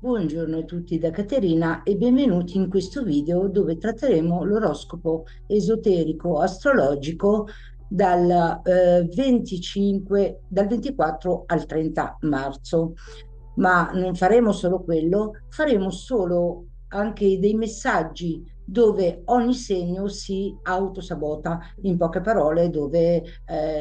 Buongiorno a tutti da Caterina e benvenuti in questo video dove tratteremo l'oroscopo esoterico astrologico dal 24 al 30 marzo. Ma non faremo solo quello, faremo solo anche dei messaggi dove ogni segno si autosabota, in poche parole, dove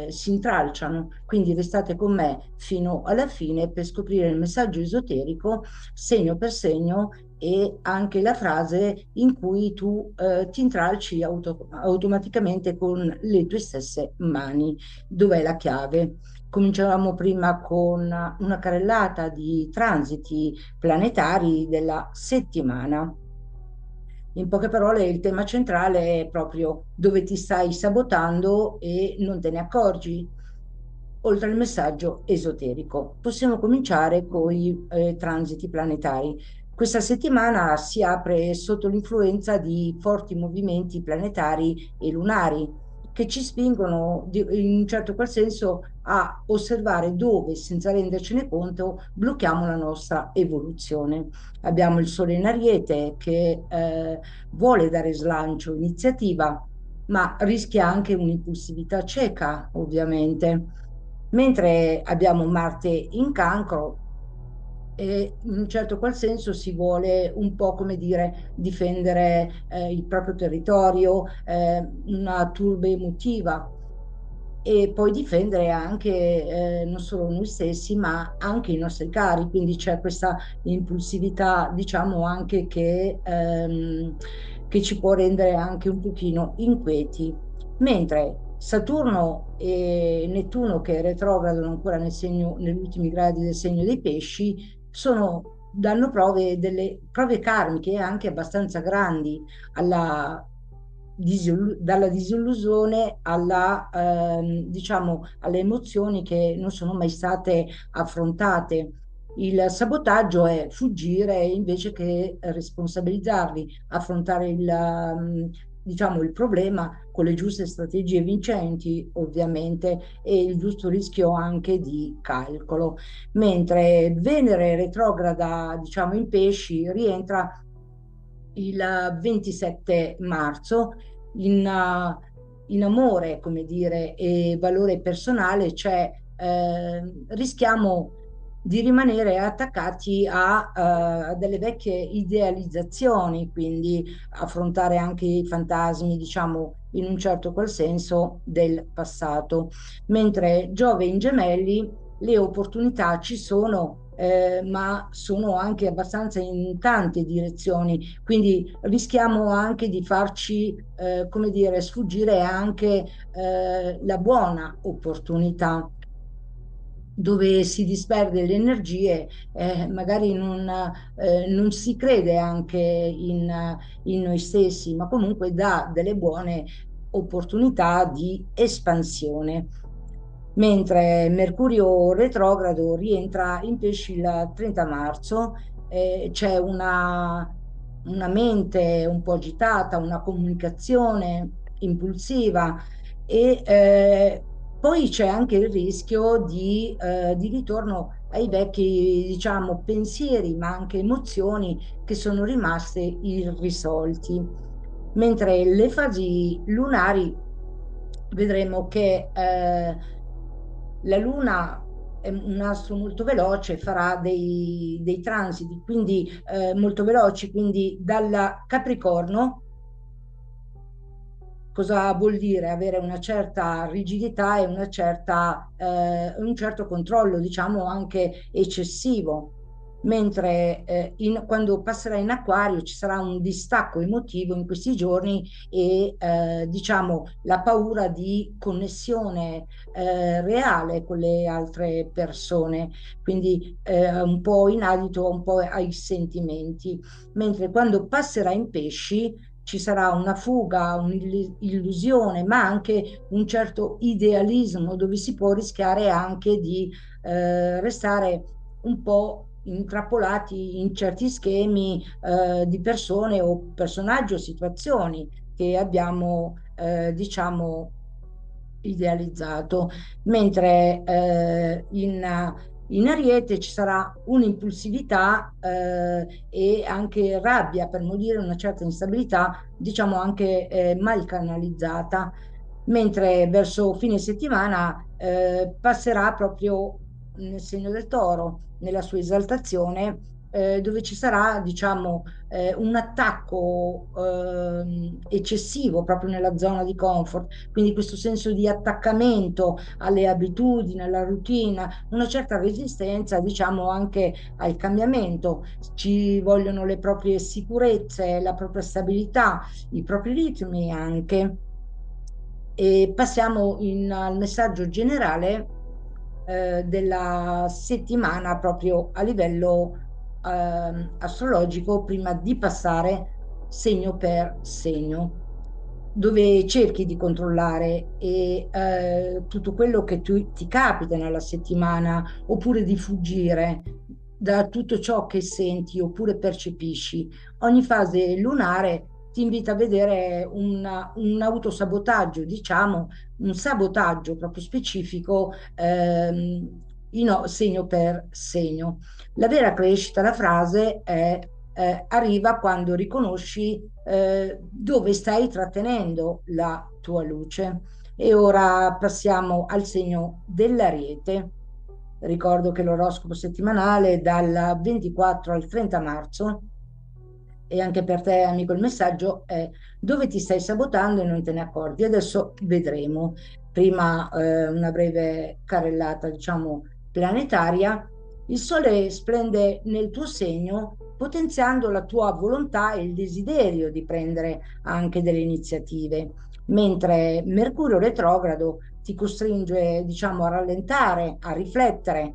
si intralciano. Quindi restate con me fino alla fine per scoprire il messaggio esoterico segno per segno e anche la frase in cui tu ti intralci automaticamente con le tue stesse mani. Dov'è la chiave? Cominciavamo prima con una carrellata di transiti planetari della settimana. In poche parole, il tema centrale è proprio dove ti stai sabotando e non te ne accorgi, oltre al messaggio esoterico. Possiamo cominciare con i transiti planetari. Questa settimana si apre sotto l'influenza di forti movimenti planetari e lunari che ci spingono in un certo qual senso a osservare dove, senza rendercene conto, blocchiamo la nostra evoluzione. Abbiamo il Sole in Ariete che vuole dare slancio, iniziativa, ma rischia anche un'impulsività cieca, ovviamente. Mentre abbiamo Marte in Cancro e in un certo qual senso si vuole un po', come dire, difendere il proprio territorio, una turba emotiva e poi difendere anche non solo noi stessi, ma anche i nostri cari. Quindi c'è questa impulsività, diciamo anche che ci può rendere anche un pochino inquieti. Mentre Saturno e Nettuno, che retrogradano ancora negli ultimi gradi del segno dei pesci, danno delle prove karmiche anche abbastanza grandi alla dalla disillusione diciamo, alle emozioni che non sono mai state affrontate. Il sabotaggio è fuggire invece che responsabilizzarli, affrontare diciamo, il problema con le giuste strategie vincenti, ovviamente, e il giusto rischio anche di calcolo. Mentre Venere retrograda, diciamo, in pesci, rientra il 27 marzo in amore, come dire, e valore personale, cioè rischiamo di rimanere attaccati a delle vecchie idealizzazioni, quindi affrontare anche i fantasmi, diciamo, in un certo qual senso del passato. Mentre Giove in Gemelli, le opportunità ci sono, ma sono anche abbastanza in tante direzioni, quindi rischiamo anche di farci, come dire, sfuggire anche la buona opportunità dove si disperde le energie, magari non si crede anche in noi stessi, ma comunque dà delle buone opportunità di espansione. Mentre Mercurio retrogrado rientra in pesci il 30 marzo, c'è una mente un po' agitata, una comunicazione impulsiva e poi c'è anche il rischio di ritorno ai vecchi, diciamo, pensieri, ma anche emozioni che sono rimaste irrisolti. Mentre le fasi lunari vedremo che la Luna è un astro molto veloce, farà dei transiti, quindi molto veloci, quindi dalla Capricorno. Cosa vuol dire? Avere una certa rigidità e un certo controllo, diciamo anche eccessivo. Mentre quando passerà in Acquario ci sarà un distacco emotivo in questi giorni e diciamo la paura di connessione reale con le altre persone, quindi un po' in adito un po' ai sentimenti. Mentre quando passerà in Pesci ci sarà una fuga, un'illusione, ma anche un certo idealismo dove si può rischiare anche di restare un po' intrappolati in certi schemi di persone o personaggi o situazioni che abbiamo, diciamo, idealizzato, mentre In Ariete ci sarà un'impulsività e anche rabbia, per non dire una certa instabilità, diciamo anche mal canalizzata, mentre verso fine settimana passerà proprio nel segno del Toro, nella sua esaltazione, dove ci sarà, diciamo, un attacco eccessivo proprio nella zona di comfort, quindi questo senso di attaccamento alle abitudini, alla routine, una certa resistenza, diciamo, anche al cambiamento. Ci vogliono le proprie sicurezze, la propria stabilità, i propri ritmi anche. E passiamo al messaggio generale della settimana proprio a livello astrologico prima di passare segno per segno, dove cerchi di controllare tutto quello che ti capita nella settimana, oppure di fuggire da tutto ciò che senti oppure percepisci. Ogni fase lunare ti invita a vedere un autosabotaggio, diciamo, un sabotaggio proprio specifico, segno per segno. La vera crescita, la frase è arriva quando riconosci dove stai trattenendo la tua luce. E ora passiamo al segno dell'Ariete. Ricordo che l'oroscopo settimanale è dal 24 al 30 marzo e anche per te, amico, il messaggio è dove ti stai sabotando e non te ne accorgi. Adesso vedremo. Prima una breve carrellata, diciamo, planetaria. Il Sole splende nel tuo segno, potenziando la tua volontà e il desiderio di prendere anche delle iniziative, mentre Mercurio retrogrado ti costringe, diciamo, a rallentare, a riflettere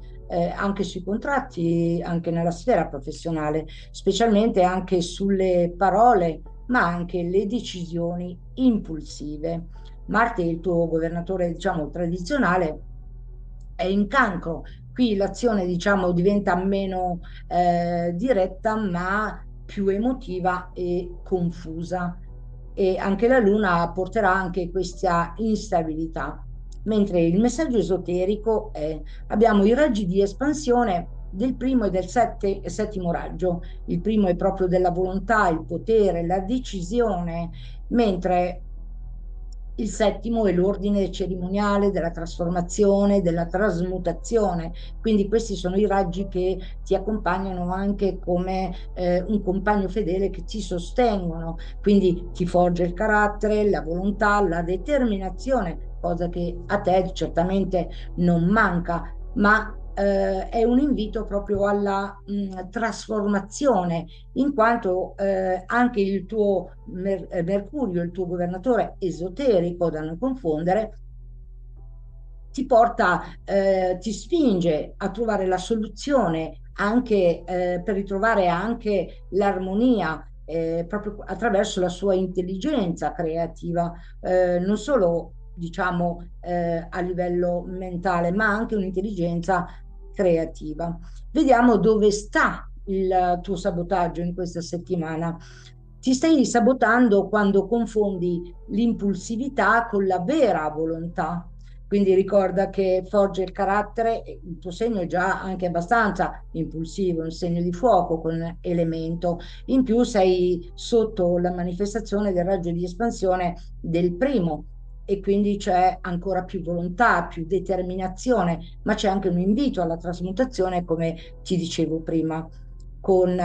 anche sui contratti, anche nella sfera professionale, specialmente anche sulle parole, ma anche le decisioni impulsive. Marte, il tuo governatore, diciamo, tradizionale, è in cancro. Qui l'azione, diciamo, diventa meno diretta, ma più emotiva e confusa. E anche la Luna porterà anche questa instabilità. Mentre il messaggio esoterico è, abbiamo i raggi di espansione del primo e del settimo raggio. Il primo è proprio della volontà, il potere, la decisione, mentre il settimo è l'ordine cerimoniale della trasformazione, della trasmutazione. Quindi questi sono i raggi che ti accompagnano anche come un compagno fedele che ti sostengono. Quindi ti forge il carattere, la volontà, la determinazione, cosa che a te certamente non manca, ma è un invito proprio alla trasformazione, in quanto anche il tuo Mercurio, il tuo governatore esoterico, da non confondere, ti porta, ti spinge a trovare la soluzione anche per ritrovare anche l'armonia. Proprio attraverso la sua intelligenza creativa, non solo diciamo a livello mentale, ma anche un'intelligenza creativa. Vediamo dove sta il tuo sabotaggio in questa settimana. Ti stai sabotando quando confondi l'impulsività con la vera volontà. Quindi ricorda che forge il carattere, il tuo segno è già anche abbastanza impulsivo, un segno di fuoco con elemento. In più sei sotto la manifestazione del raggio di espansione del primo e quindi c'è ancora più volontà, più determinazione, ma c'è anche un invito alla trasmutazione, come ti dicevo prima. Con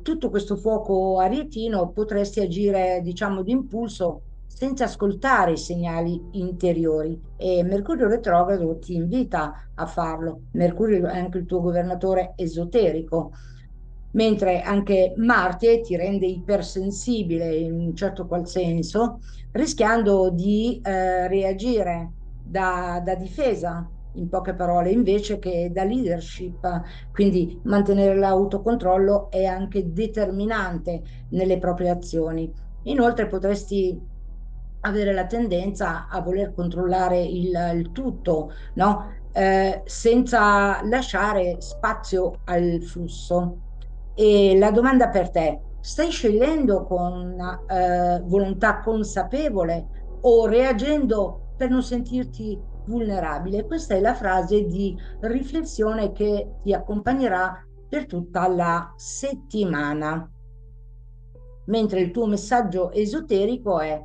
tutto questo fuoco arietino potresti agire, diciamo, d'impulso senza ascoltare i segnali interiori e Mercurio retrogrado ti invita a farlo. Mercurio è anche il tuo governatore esoterico, mentre anche Marte ti rende ipersensibile in un certo qual senso, rischiando di reagire da difesa, in poche parole, invece che da leadership. Quindi mantenere l'autocontrollo è anche determinante nelle proprie azioni. Inoltre potresti avere la tendenza a voler controllare il tutto, no? Senza lasciare spazio al flusso. E la domanda per te, stai scegliendo con volontà consapevole o reagendo per non sentirti vulnerabile. Questa è la frase di riflessione che ti accompagnerà per tutta la settimana. Mentre il tuo messaggio esoterico è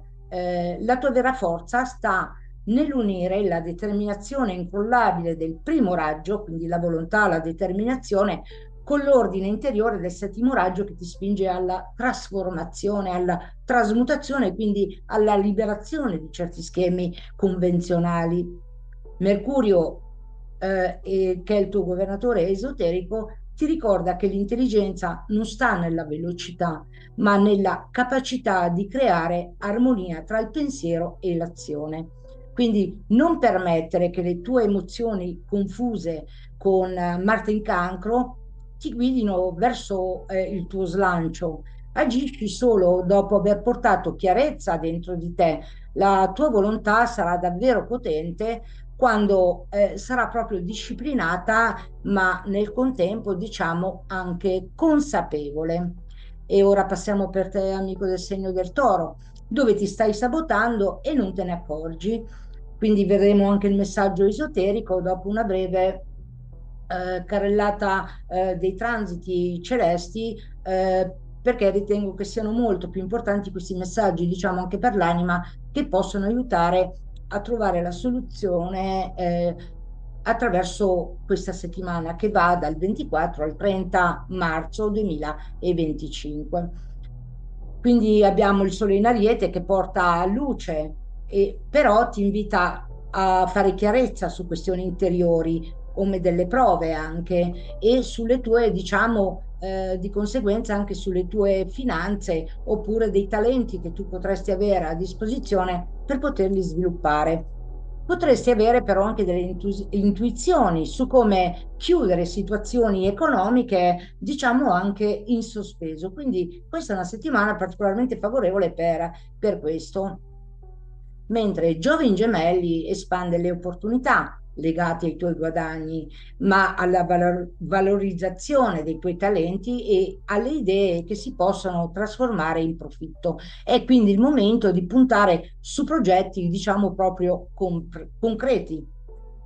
la tua vera forza sta nell'unire la determinazione incrollabile del primo raggio, quindi la volontà, la determinazione, con l'ordine interiore del settimo raggio che ti spinge alla trasformazione, alla trasmutazione, quindi alla liberazione di certi schemi convenzionali. Mercurio, che è il tuo governatore esoterico, ti ricorda che l'intelligenza non sta nella velocità, ma nella capacità di creare armonia tra il pensiero e l'azione. Quindi non permettere che le tue emozioni confuse con Marte in Cancro ti guidino verso il tuo slancio. Agisci solo dopo aver portato chiarezza dentro di te. La tua volontà sarà davvero potente quando sarà proprio disciplinata, ma nel contempo, diciamo, anche consapevole. E ora passiamo per te, amico del segno del Toro, dove ti stai sabotando e non te ne accorgi. Quindi vedremo anche il messaggio esoterico dopo una breve carrellata dei transiti celesti, perché ritengo che siano molto più importanti questi messaggi, diciamo anche per l'anima, che possono aiutare a trovare la soluzione attraverso questa settimana che va dal 24 al 30 marzo 2025. Quindi abbiamo il Sole in Ariete che porta luce, e però ti invita a fare chiarezza su questioni interiori, come delle prove anche, e sulle tue, diciamo, di conseguenza anche sulle tue finanze oppure dei talenti che tu potresti avere a disposizione per poterli sviluppare. Potresti avere però anche delle intuizioni su come chiudere situazioni economiche, diciamo anche in sospeso. Quindi questa è una settimana particolarmente favorevole per questo. Mentre Giove in Gemelli espande le opportunità legate ai tuoi guadagni, ma alla valorizzazione dei tuoi talenti e alle idee che si possono trasformare in profitto. È quindi il momento di puntare su progetti, diciamo, proprio concreti.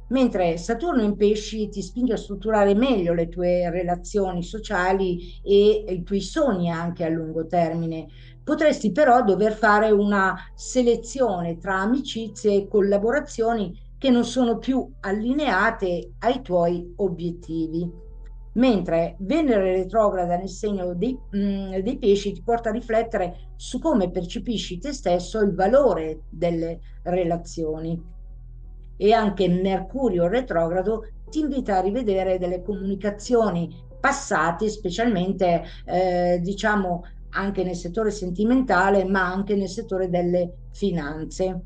Mentre Saturno in Pesci ti spinge a strutturare meglio le tue relazioni sociali e i tuoi sogni anche a lungo termine. Potresti però dover fare una selezione tra amicizie e collaborazioni che non sono più allineate ai tuoi obiettivi. Mentre Venere retrograda nel segno dei pesci ti porta a riflettere su come percepisci te stesso e il valore delle relazioni. E anche Mercurio retrogrado ti invita a rivedere delle comunicazioni passate, specialmente diciamo anche nel settore sentimentale, ma anche nel settore delle finanze.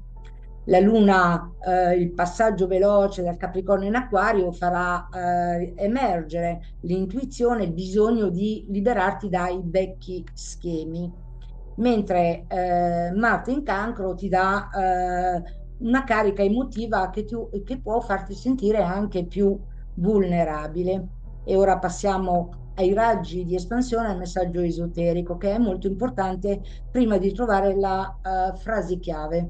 La Luna, il passaggio veloce dal Capricorno in Acquario farà emergere l'intuizione, il bisogno di liberarti dai vecchi schemi, mentre Marte in Cancro ti dà una carica emotiva che può farti sentire anche più vulnerabile. E ora passiamo ai raggi di espansione, al messaggio esoterico, che è molto importante prima di trovare la frase chiave.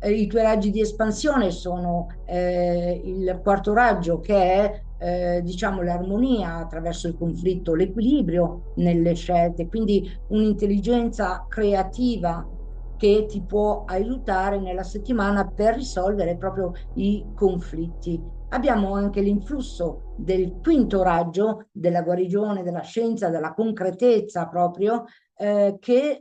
I tuoi raggi di espansione sono il quarto raggio, che è diciamo l'armonia attraverso il conflitto, l'equilibrio nelle scelte, quindi un'intelligenza creativa che ti può aiutare nella settimana per risolvere proprio i conflitti. Abbiamo anche l'influsso del quinto raggio, della guarigione, della scienza, della concretezza proprio, che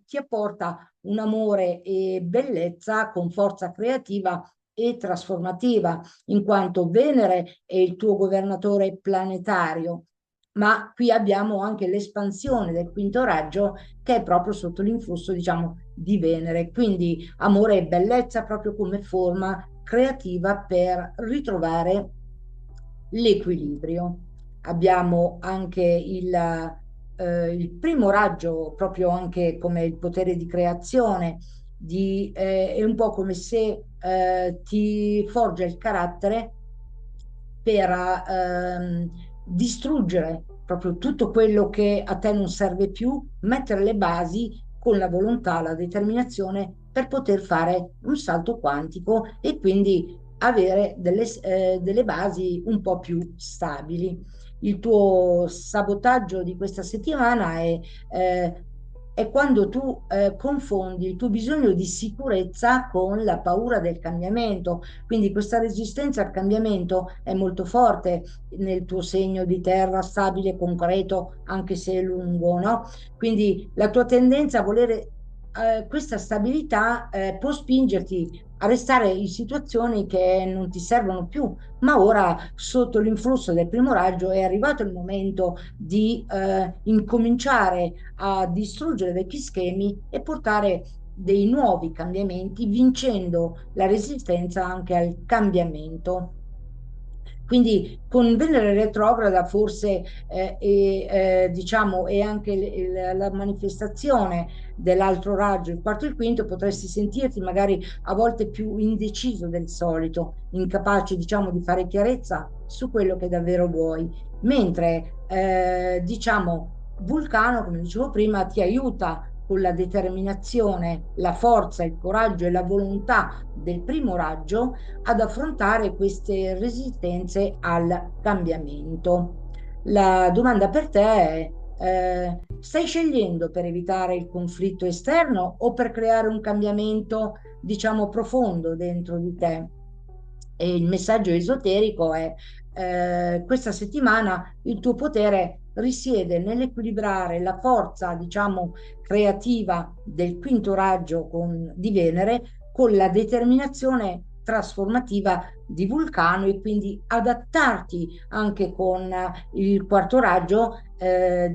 ti apporta un amore e bellezza con forza creativa e trasformativa, in quanto Venere è il tuo governatore planetario. Ma qui abbiamo anche l'espansione del quinto raggio che è proprio sotto l'influsso, diciamo, di Venere. Quindi amore e bellezza proprio come forma creativa per ritrovare l'equilibrio. Abbiamo anche il primo raggio, proprio anche come il potere di creazione, è un po' come se ti forgia il carattere per distruggere proprio tutto quello che a te non serve più, mettere le basi con la volontà, la determinazione per poter fare un salto quantico e quindi avere delle basi un po' più stabili. Il tuo sabotaggio di questa settimana eh, è quando tu confondi il tuo bisogno di sicurezza con la paura del cambiamento. Quindi questa resistenza al cambiamento è molto forte nel tuo segno di terra stabile, concreto, anche se è lungo, no? Quindi la tua tendenza a volere questa stabilità può spingerti a restare in situazioni che non ti servono più, ma ora sotto l'influsso del primo raggio è arrivato il momento di incominciare a distruggere vecchi schemi e portare dei nuovi cambiamenti, vincendo la resistenza anche al cambiamento. Quindi con Venere retrograda forse diciamo, e anche la manifestazione dell'altro raggio, il quarto e il quinto, potresti sentirti magari a volte più indeciso del solito, incapace, diciamo, di fare chiarezza su quello che davvero vuoi. Mentre, diciamo, Vulcano, come dicevo prima, ti aiuta con la determinazione, la forza, il coraggio e la volontà del primo raggio ad affrontare queste resistenze al cambiamento. La domanda per te è, stai scegliendo per evitare il conflitto esterno o per creare un cambiamento, diciamo, profondo dentro di te? E il messaggio esoterico è, questa settimana il tuo potere risiede nell'equilibrare la forza, diciamo, creativa del quinto raggio di Venere con la determinazione trasformativa di Vulcano e quindi adattarti anche con il quarto raggio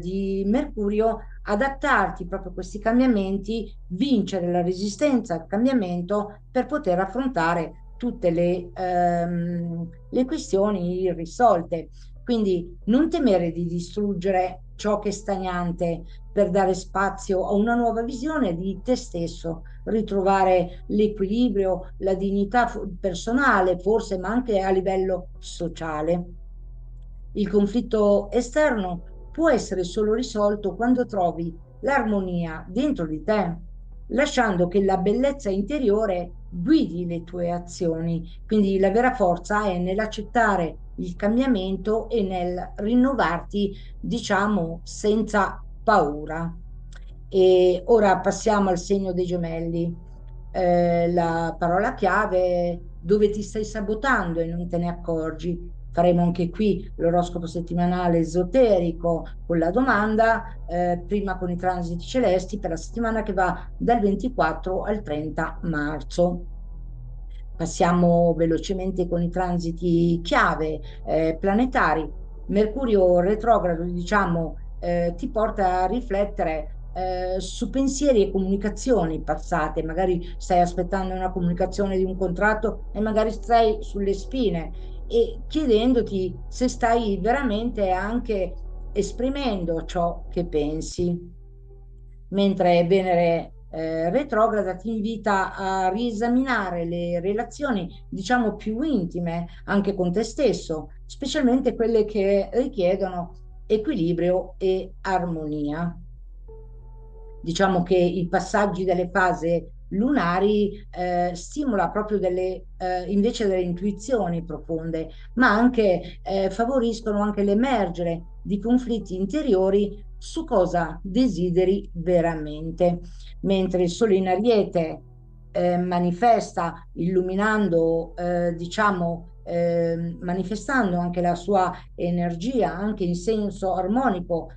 di Mercurio, adattarti proprio a questi cambiamenti, vincere la resistenza al cambiamento per poter affrontare tutte le questioni irrisolte. Quindi non temere di distruggere ciò che è stagnante per dare spazio a una nuova visione di te stesso, ritrovare l'equilibrio, la dignità personale, forse, ma anche a livello sociale. Il conflitto esterno può essere solo risolto quando trovi l'armonia dentro di te, lasciando che la bellezza interiore guidi le tue azioni. Quindi la vera forza è nell'accettare il cambiamento e nel rinnovarti, diciamo, senza paura. E ora passiamo al segno dei gemelli. La parola chiave è dove ti stai sabotando e non te ne accorgi. Faremo anche qui l'oroscopo settimanale esoterico con la domanda, prima con i transiti celesti per la settimana che va dal 24 al 30 marzo. Passiamo velocemente con i transiti chiave planetari. Mercurio retrogrado, diciamo, ti porta a riflettere su pensieri e comunicazioni passate. Magari stai aspettando una comunicazione di un contratto e magari stai sulle spine e chiedendoti se stai veramente anche esprimendo ciò che pensi, mentre Venere retrograda ti invita a riesaminare le relazioni, diciamo, più intime anche con te stesso, specialmente quelle che richiedono equilibrio e armonia. Diciamo che i passaggi delle fasi lunari stimola proprio invece delle intuizioni profonde, ma anche favoriscono anche l'emergere di conflitti interiori su cosa desideri veramente. Mentre il Sole in Ariete manifesta, illuminando, diciamo, manifestando anche la sua energia, anche in senso armonico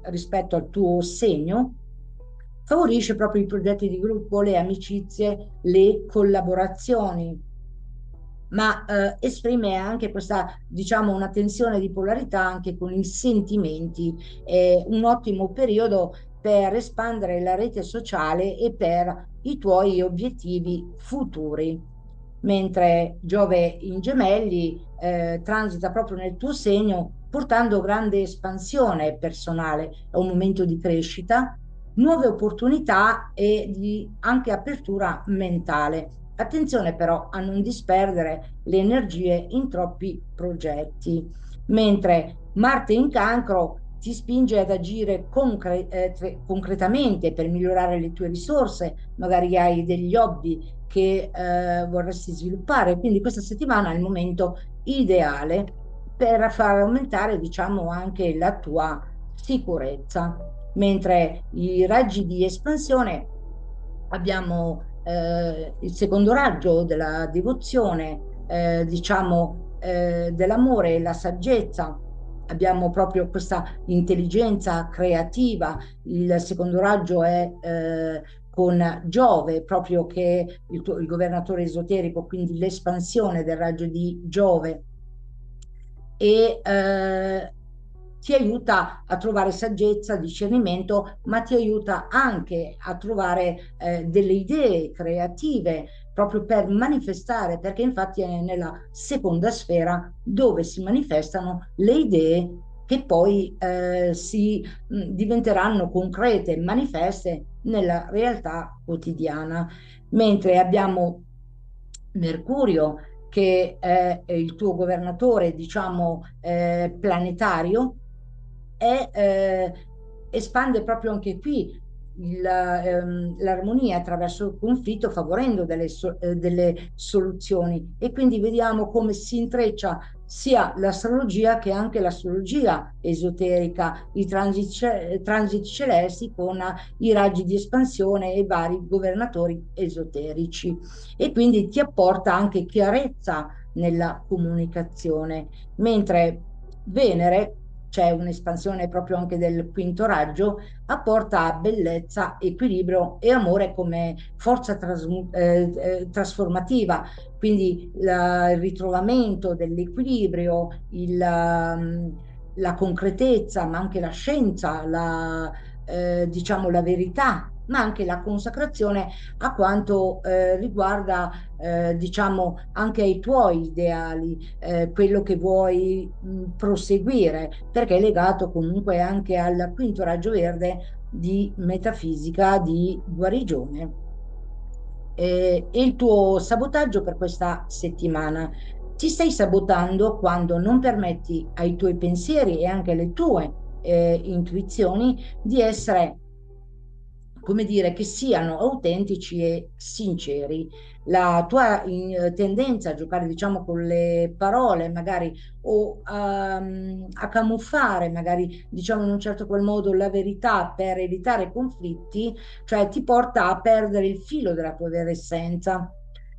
rispetto al tuo segno, favorisce proprio i progetti di gruppo, le amicizie, le collaborazioni, ma esprime anche questa, diciamo, una tensione di polarità anche con i sentimenti, un ottimo periodo per espandere la rete sociale e per i tuoi obiettivi futuri. Mentre Giove in Gemelli transita proprio nel tuo segno, portando grande espansione personale, è un momento di crescita, nuove opportunità e di anche apertura mentale. Attenzione però a non disperdere le energie in troppi progetti. Mentre Marte in Cancro ti spinge ad agire concretamente per migliorare le tue risorse, magari hai degli hobby che vorresti sviluppare, quindi questa settimana è il momento ideale per far aumentare, diciamo, anche la tua sicurezza, mentre i raggi di espansione abbiamo il secondo raggio della devozione, diciamo, dell'amore e la saggezza. Abbiamo proprio questa intelligenza creativa. Il secondo raggio è con Giove, proprio che è il governatore esoterico, quindi l'espansione del raggio di Giove e ti aiuta a trovare saggezza, discernimento, ma ti aiuta anche a trovare delle idee creative proprio per manifestare, perché infatti è nella seconda sfera dove si manifestano le idee che poi diventeranno concrete, manifeste nella realtà quotidiana. Mentre abbiamo Mercurio che è il tuo governatore, diciamo, planetario, e espande proprio anche qui l'armonia attraverso il conflitto, favorendo delle soluzioni. E quindi vediamo come si intreccia sia l'astrologia che anche l'astrologia esoterica, i transiti celesti con i raggi di espansione e i vari governatori esoterici. E quindi ti apporta anche chiarezza nella comunicazione, mentre Venere, c'è un'espansione proprio anche del quinto raggio, apporta bellezza, equilibrio e amore come forza trasformativa, quindi il ritrovamento dell'equilibrio, la concretezza, ma anche la scienza, diciamo la verità, ma anche la consacrazione a quanto riguarda, diciamo, anche ai tuoi ideali, quello che vuoi proseguire, perché è legato comunque anche al quinto raggio verde di metafisica, di guarigione. E il tuo sabotaggio per questa settimana. Ti stai sabotando quando non permetti ai tuoi pensieri e anche alle tue intuizioni di essere, come dire, che siano autentici e sinceri. La tua tendenza a giocare, diciamo, con le parole, magari, o a camuffare, magari, diciamo, in un certo qual modo la verità per evitare conflitti, cioè ti porta a perdere il filo della tua vera essenza.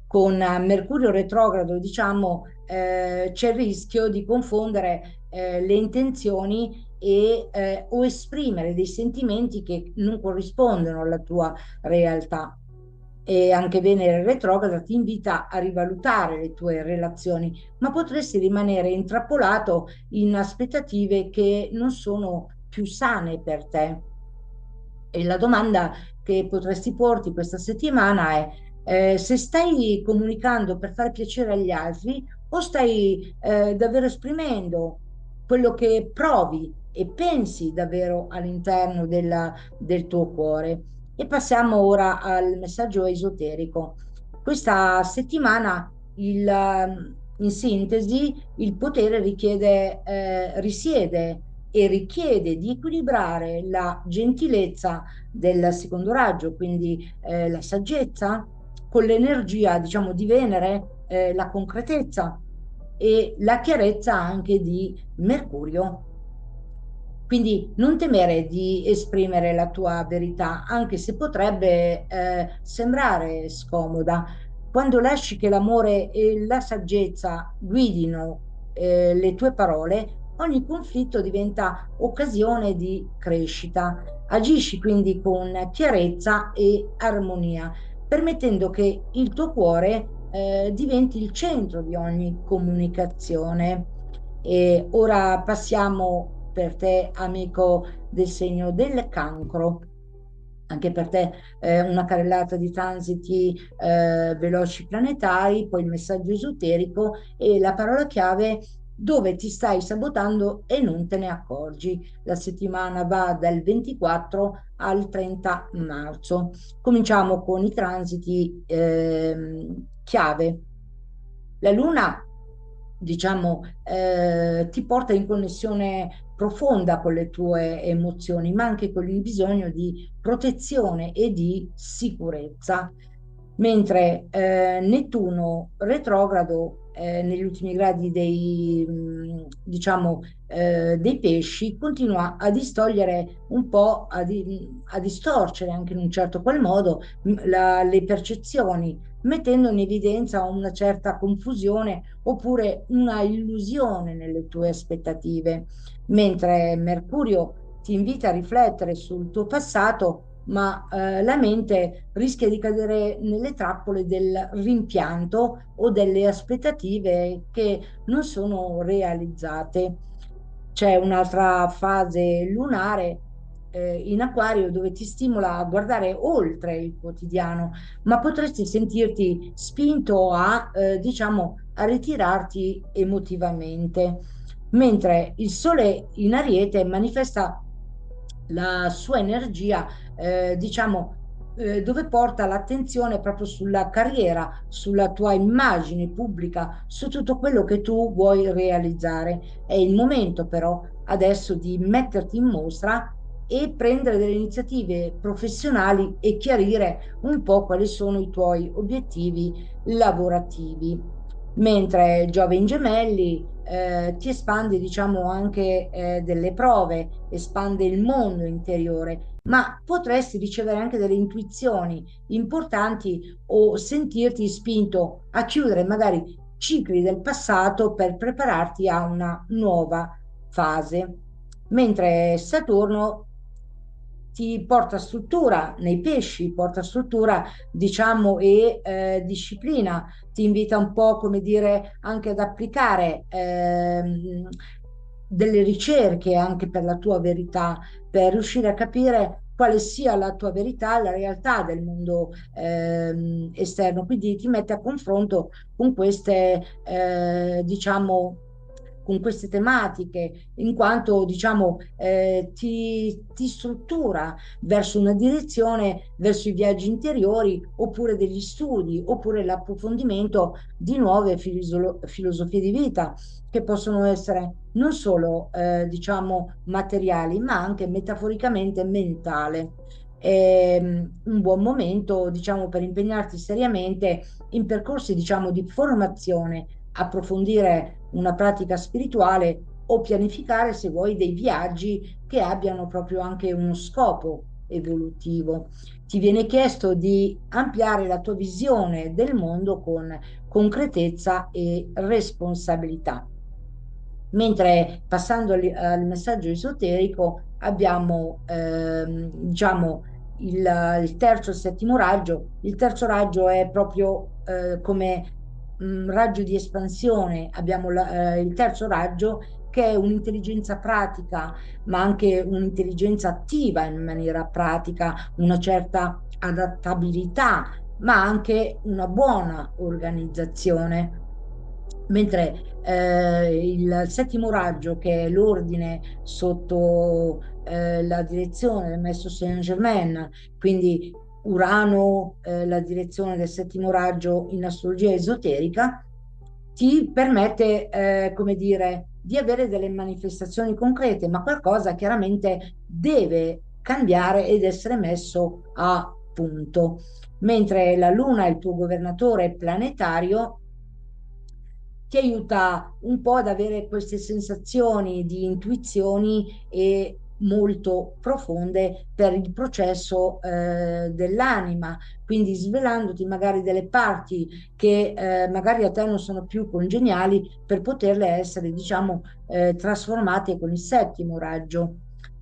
Con Mercurio retrogrado, diciamo, c'è il rischio di confondere le intenzioni o esprimere dei sentimenti che non corrispondono alla tua realtà. E anche Venere retrograda ti invita a rivalutare le tue relazioni, ma potresti rimanere intrappolato in aspettative che non sono più sane per te. E la domanda che potresti porti questa settimana è se stai comunicando per fare piacere agli altri o stai davvero esprimendo quello che provi e pensi davvero all'interno del tuo cuore. E passiamo ora al messaggio esoterico. Questa settimana, in sintesi, il potere risiede e richiede di equilibrare la gentilezza del secondo raggio, quindi la saggezza, con l'energia, diciamo, di Venere, la concretezza e la chiarezza anche di Mercurio. Quindi non temere di esprimere la tua verità, anche se potrebbe sembrare scomoda. Quando lasci che l'amore e la saggezza guidino le tue parole, ogni conflitto diventa occasione di crescita. Agisci quindi con chiarezza e armonia, permettendo che il tuo cuore diventi il centro di ogni comunicazione. E ora passiamo per te, amico del segno del cancro. Anche per te una carrellata di transiti veloci planetari, poi il messaggio esoterico e la parola chiave dove ti stai sabotando e non te ne accorgi. La settimana va dal 24 al 30 marzo. Cominciamo con i transiti chiave. La Luna diciamo, ti porta in connessione profonda con le tue emozioni, ma anche con il bisogno di protezione e di sicurezza. Mentre Nettuno retrogrado negli ultimi gradi diciamo, dei pesci continua a distogliere un po', a distorcere anche in un certo qual modo le percezioni, mettendo in evidenza una certa confusione oppure una illusione nelle tue aspettative, mentre Mercurio ti invita a riflettere sul tuo passato, ma la mente rischia di cadere nelle trappole del rimpianto o delle aspettative che non sono realizzate. C'è un'altra fase lunare in Acquario dove ti stimola a guardare oltre il quotidiano, ma potresti sentirti spinto a, diciamo, a ritirarti emotivamente, mentre il Sole in Ariete manifesta la sua energia, diciamo, dove porta l'attenzione proprio sulla carriera, sulla tua immagine pubblica, su tutto quello che tu vuoi realizzare. È il momento però adesso di metterti in mostra e prendere delle iniziative professionali e chiarire un po' quali sono i tuoi obiettivi lavorativi. Mentre Giove in Gemelli ti espande, diciamo, anche delle prove, espande il mondo interiore, ma potresti ricevere anche delle intuizioni importanti o sentirti spinto a chiudere magari cicli del passato per prepararti a una nuova fase, mentre Saturno ti porta struttura nei pesci, porta struttura, diciamo, e disciplina, ti invita un po', come dire, anche ad applicare delle ricerche anche per la tua verità, per riuscire a capire quale sia la tua verità, la realtà del mondo esterno. Quindi ti mette a confronto con queste, diciamo, con queste tematiche, in quanto, diciamo, ti struttura verso una direzione, verso i viaggi interiori, oppure degli studi, oppure l'approfondimento di nuove filosofie di vita, che possono essere non solo, diciamo, materiali, ma anche metaforicamente mentale. È un buon momento, diciamo, per impegnarti seriamente in percorsi, diciamo, di formazione, approfondire una pratica spirituale o pianificare, se vuoi, dei viaggi che abbiano proprio anche uno scopo evolutivo. Ti viene chiesto di ampliare la tua visione del mondo con concretezza e responsabilità. Mentre passando al messaggio esoterico abbiamo diciamo il terzo e il settimo raggio. Il terzo raggio è proprio come raggio di espansione. Abbiamo il terzo raggio che è un'intelligenza pratica, ma anche un'intelligenza attiva in maniera pratica, una certa adattabilità, ma anche una buona organizzazione. Mentre il settimo raggio, che è l'ordine sotto la direzione del maestro Saint Germain, quindi Urano, la direzione del settimo raggio in astrologia esoterica, ti permette, come dire, di avere delle manifestazioni concrete, ma qualcosa chiaramente deve cambiare ed essere messo a punto. Mentre la Luna, il tuo governatore planetario, ti aiuta un po' ad avere queste sensazioni di intuizioni e molto profonde per il processo dell'anima, quindi svelandoti magari delle parti che magari a te non sono più congeniali per poterle essere, diciamo, trasformate con il settimo raggio.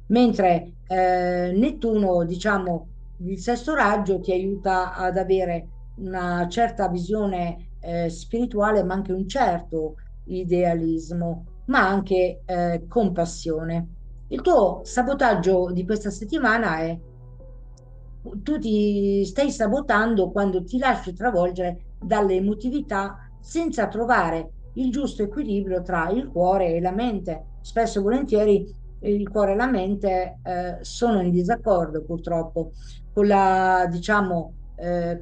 Mentre Nettuno, diciamo, il sesto raggio ti aiuta ad avere una certa visione spirituale, ma anche un certo idealismo, ma anche compassione. Il tuo sabotaggio di questa settimana è tu ti stai sabotando quando ti lasci travolgere dalle emotività senza trovare il giusto equilibrio tra il cuore e la mente. Spesso e volentieri il cuore e la mente sono in disaccordo purtroppo con la, diciamo,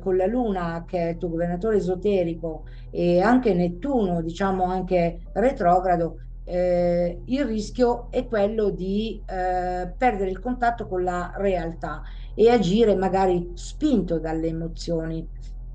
con la Luna, che è il tuo governatore esoterico, e anche Nettuno, diciamo anche retrogrado, il rischio è quello di perdere il contatto con la realtà e agire magari spinto dalle emozioni.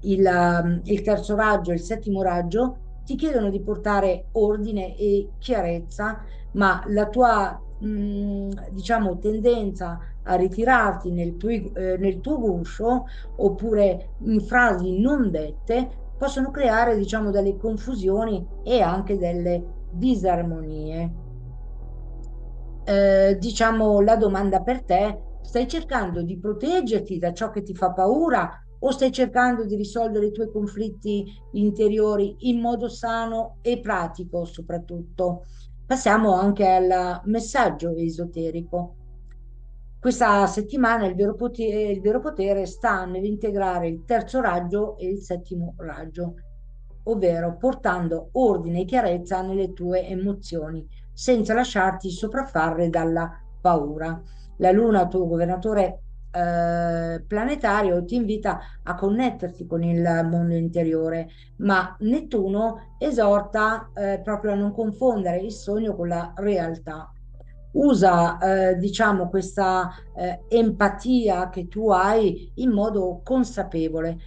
Il terzo raggio e il settimo raggio ti chiedono di portare ordine e chiarezza, ma la tua, diciamo, tendenza a ritirarti nel tuo guscio oppure in frasi non dette possono creare, diciamo, delle confusioni e anche delle disarmonie. Diciamo, la domanda per te: stai cercando di proteggerti da ciò che ti fa paura o stai cercando di risolvere i tuoi conflitti interiori in modo sano e pratico, soprattutto? Passiamo anche al messaggio esoterico. Questa settimana il vero potere sta nell'integrare il terzo raggio e il settimo raggio, ovvero portando ordine e chiarezza nelle tue emozioni, senza lasciarti sopraffare dalla paura. La Luna, tuo governatore planetario, ti invita a connetterti con il mondo interiore, ma Nettuno esorta proprio a non confondere il sogno con la realtà. Usa, diciamo, questa empatia che tu hai in modo consapevole,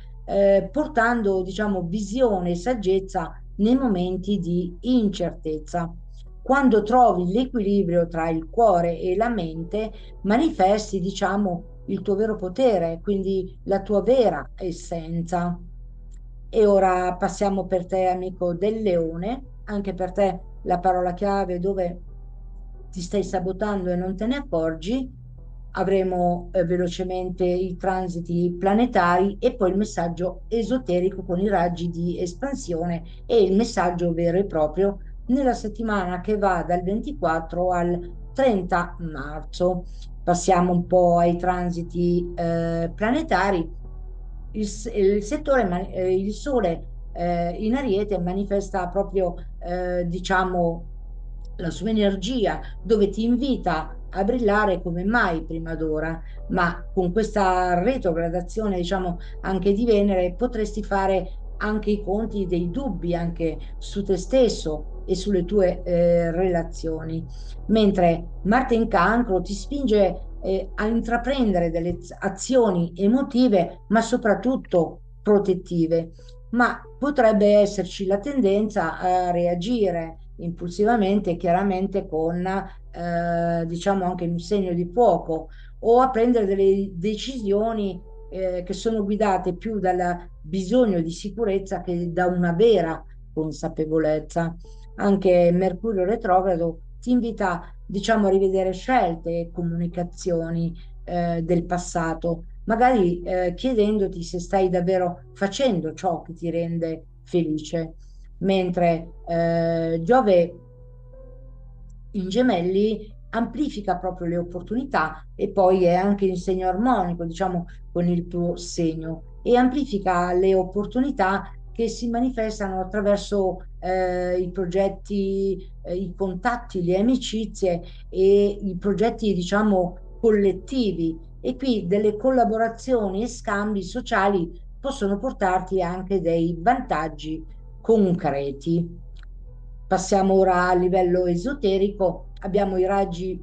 portando, diciamo, visione e saggezza nei momenti di incertezza. Quando trovi l'equilibrio tra il cuore e la mente, manifesti, diciamo, il tuo vero potere, quindi la tua vera essenza. E ora passiamo per te, amico del leone, anche per te la parola chiave dove ti stai sabotando e non te ne accorgi. Avremo velocemente i transiti planetari e poi il messaggio esoterico con i raggi di espansione e il messaggio vero e proprio nella settimana che va dal 24 al 30 marzo. Passiamo un po' ai transiti planetari. Il settore, il Sole in Ariete manifesta proprio, diciamo, la sua energia, dove ti invita a brillare come mai prima d'ora, ma con questa retrogradazione, diciamo, anche di Venere, potresti fare anche i conti dei dubbi anche su te stesso e sulle tue relazioni, mentre Marte in Cancro ti spinge a intraprendere delle azioni emotive, ma soprattutto protettive, ma potrebbe esserci la tendenza a reagire impulsivamente, chiaramente con, diciamo, anche un segno di fuoco o a prendere delle decisioni che sono guidate più dal bisogno di sicurezza che da una vera consapevolezza. Anche Mercurio retrogrado ti invita, diciamo, a rivedere scelte e comunicazioni del passato, magari chiedendoti se stai davvero facendo ciò che ti rende felice, mentre Giove in gemelli amplifica proprio le opportunità e poi è anche in segno armonico, diciamo, con il tuo segno e amplifica le opportunità che si manifestano attraverso i progetti, i contatti, le amicizie e i progetti, diciamo, collettivi. E qui delle collaborazioni e scambi sociali possono portarti anche dei vantaggi concreti. Passiamo ora a livello esoterico, abbiamo i raggi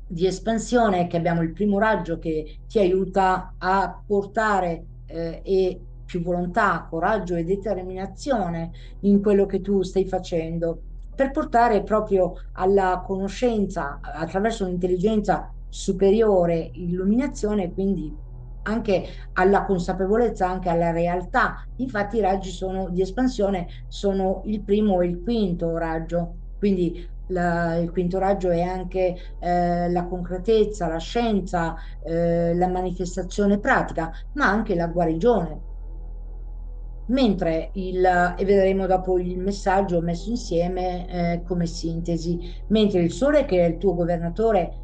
di espansione, che abbiamo il primo raggio che ti aiuta a portare e più volontà, coraggio e determinazione in quello che tu stai facendo, per portare proprio alla conoscenza attraverso un'intelligenza superiore, illuminazione, e quindi anche alla consapevolezza, anche alla realtà. Infatti i raggi sono, di espansione sono il primo e il quinto raggio, quindi il quinto raggio è anche la concretezza, la scienza, la manifestazione pratica, ma anche la guarigione. Mentre e vedremo dopo il messaggio messo insieme come sintesi, mentre il Sole, che è il tuo governatore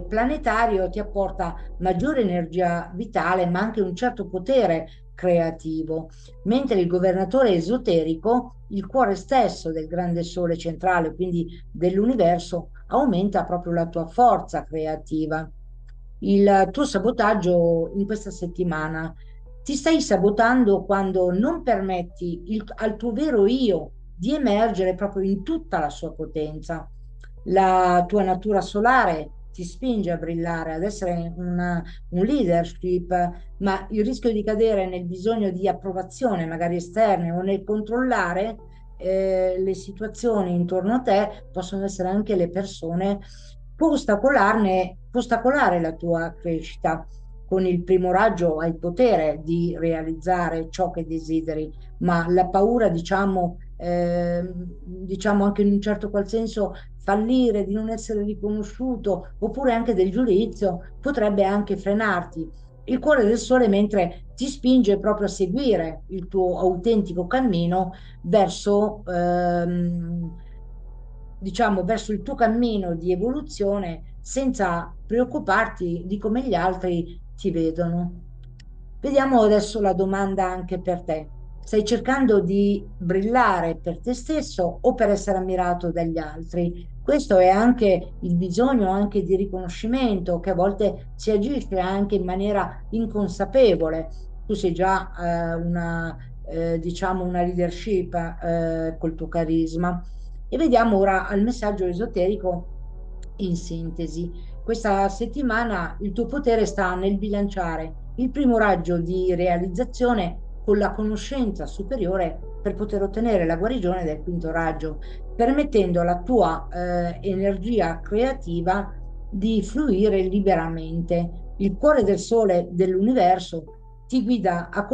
planetario, ti apporta maggiore energia vitale, ma anche un certo potere creativo, mentre il governatore esoterico, il cuore stesso del grande Sole centrale, quindi dell'universo, aumenta proprio la tua forza creativa. Il tuo sabotaggio in questa settimana: ti stai sabotando quando non permetti al tuo vero io di emergere proprio in tutta la sua potenza. La tua natura solare ti spinge a brillare, ad essere un leadership, ma il rischio di cadere nel bisogno di approvazione, magari esterne, o nel controllare le situazioni intorno a te, possono essere anche le persone, può ostacolare la tua crescita. Con il primo raggio hai il potere di realizzare ciò che desideri, ma la paura, diciamo anche in un certo qual senso, fallire, di non essere riconosciuto, oppure anche del giudizio, potrebbe anche frenarti. Il cuore del sole mentre ti spinge proprio a seguire il tuo autentico cammino verso, diciamo, verso il tuo cammino di evoluzione senza preoccuparti di come gli altri ti vedono. Vediamo adesso la domanda anche per te. Stai cercando di brillare per te stesso o per essere ammirato dagli altri? Questo è anche il bisogno anche di riconoscimento che a volte si agisce anche in maniera inconsapevole. Tu sei già diciamo una leadership col tuo carisma. E vediamo ora al messaggio esoterico in sintesi. Questa settimana il tuo potere sta nel bilanciare il primo raggio di realizzazione con la conoscenza superiore per poter ottenere la guarigione del quinto raggio, permettendo alla tua energia creativa di fluire liberamente. Il cuore del sole dell'universo ti guida a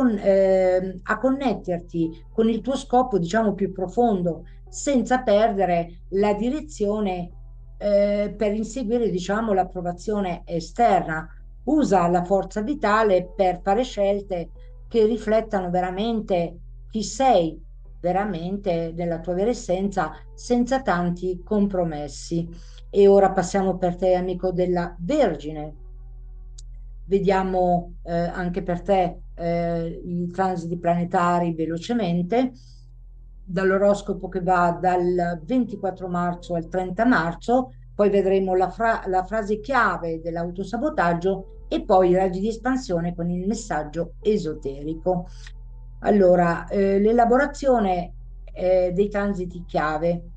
connetterti con il tuo scopo, diciamo, più profondo, senza perdere la direzione per inseguire, diciamo, l'approvazione esterna. Usa la forza vitale per fare scelte che riflettano veramente chi sei, veramente nella tua vera essenza, senza tanti compromessi. E ora passiamo per te, amico della Vergine. Vediamo anche per te i transiti planetari velocemente, dall'oroscopo che va dal 24 marzo al 30 marzo, poi vedremo la frase chiave dell'autosabotaggio e poi i raggi di espansione con il messaggio esoterico. Allora, l'elaborazione dei transiti chiave.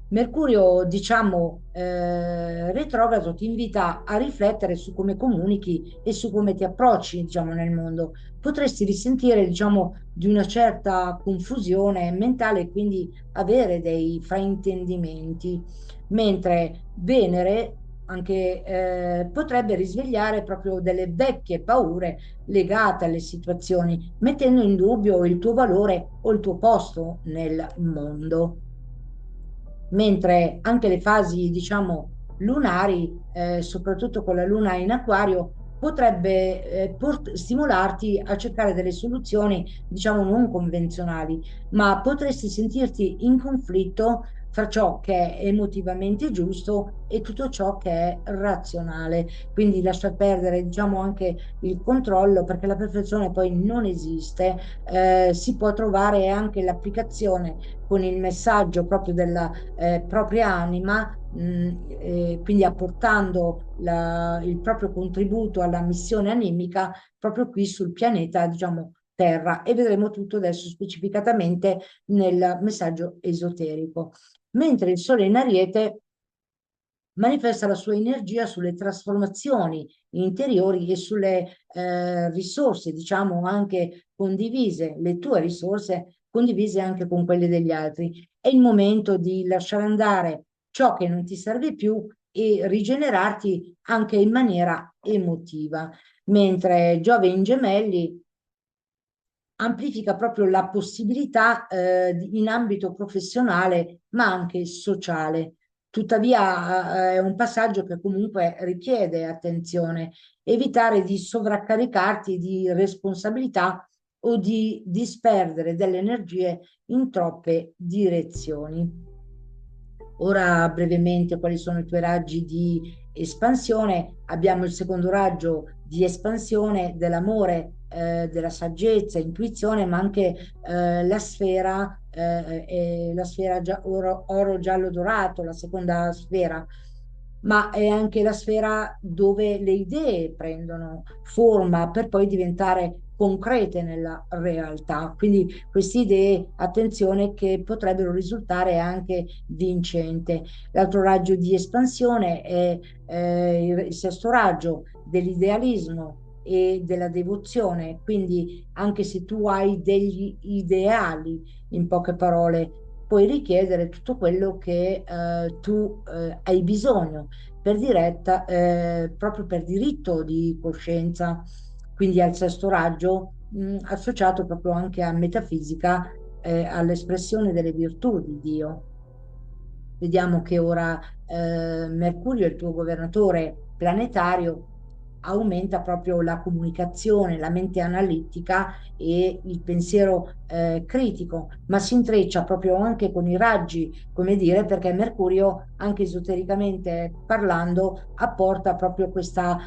Mercurio, diciamo, retrogrado ti invita a riflettere su come comunichi e su come ti approcci, diciamo, nel mondo. Potresti risentire, diciamo, di una certa confusione mentale e quindi avere dei fraintendimenti, mentre Venere anche potrebbe risvegliare proprio delle vecchie paure legate alle situazioni, mettendo in dubbio il tuo valore o il tuo posto nel mondo, mentre anche le fasi, diciamo, lunari, soprattutto con la luna in acquario, potrebbe stimolarti a cercare delle soluzioni, diciamo, non convenzionali, ma potresti sentirti in conflitto fra ciò che è emotivamente giusto e tutto ciò che è razionale. Quindi lascia perdere, diciamo, anche il controllo, perché la perfezione poi non esiste. Si può trovare anche l'applicazione con il messaggio proprio della propria anima, quindi apportando il proprio contributo alla missione animica proprio qui sul pianeta, diciamo, Terra, e vedremo tutto adesso specificatamente nel messaggio esoterico. Mentre il Sole in Ariete manifesta la sua energia sulle trasformazioni interiori e sulle risorse, diciamo anche condivise, le tue risorse condivise anche con quelle degli altri. È il momento di lasciare andare ciò che non ti serve più e rigenerarti anche in maniera emotiva, mentre Giove in Gemelli amplifica proprio la possibilità in ambito professionale, ma anche sociale. Tuttavia, è un passaggio che comunque richiede attenzione, evitare di sovraccaricarti di responsabilità o di disperdere delle energie in troppe direzioni. Ora brevemente quali sono i tuoi raggi di espansione? Abbiamo il secondo raggio di espansione dell'amore, della saggezza, intuizione, ma anche la sfera oro giallo dorato, la seconda sfera, ma è anche la sfera dove le idee prendono forma per poi diventare concrete nella realtà. Quindi queste idee, attenzione, che potrebbero risultare anche vincente. L'altro raggio di espansione è il sesto raggio dell'idealismo e della devozione, quindi anche se tu hai degli ideali, in poche parole, puoi richiedere tutto quello che tu hai bisogno per diretta, proprio per diritto di coscienza, quindi al sesto raggio, associato proprio anche a metafisica, all'espressione delle virtù di Dio. Vediamo che ora Mercurio, il tuo governatore planetario, aumenta proprio la comunicazione, la mente analitica e il pensiero critico, ma si intreccia proprio anche con i raggi, come dire, perché Mercurio, anche esotericamente parlando, apporta proprio questa,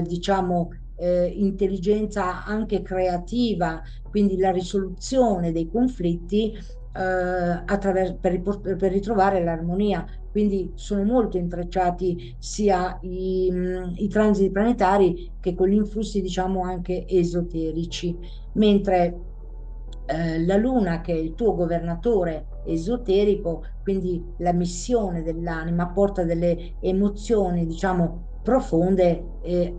diciamo, intelligenza anche creativa, quindi la risoluzione dei conflitti per ritrovare l'armonia. Quindi sono molto intrecciati sia i transiti planetari che con gli influssi, diciamo, anche esoterici, mentre la Luna, che è il tuo governatore esoterico, quindi la missione dell'anima, porta delle emozioni, diciamo, profonde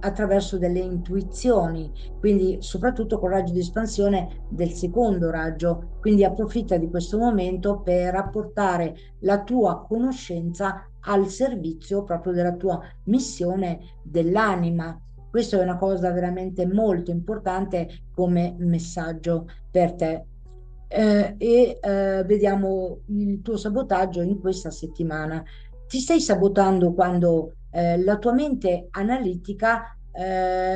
attraverso delle intuizioni, quindi soprattutto con il raggio di espansione del secondo raggio, quindi approfitta di questo momento per apportare la tua conoscenza al servizio proprio della tua missione dell'anima. Questa è una cosa veramente molto importante come messaggio per te. Vediamo il tuo sabotaggio in questa settimana. Ti stai sabotando quando la tua mente analitica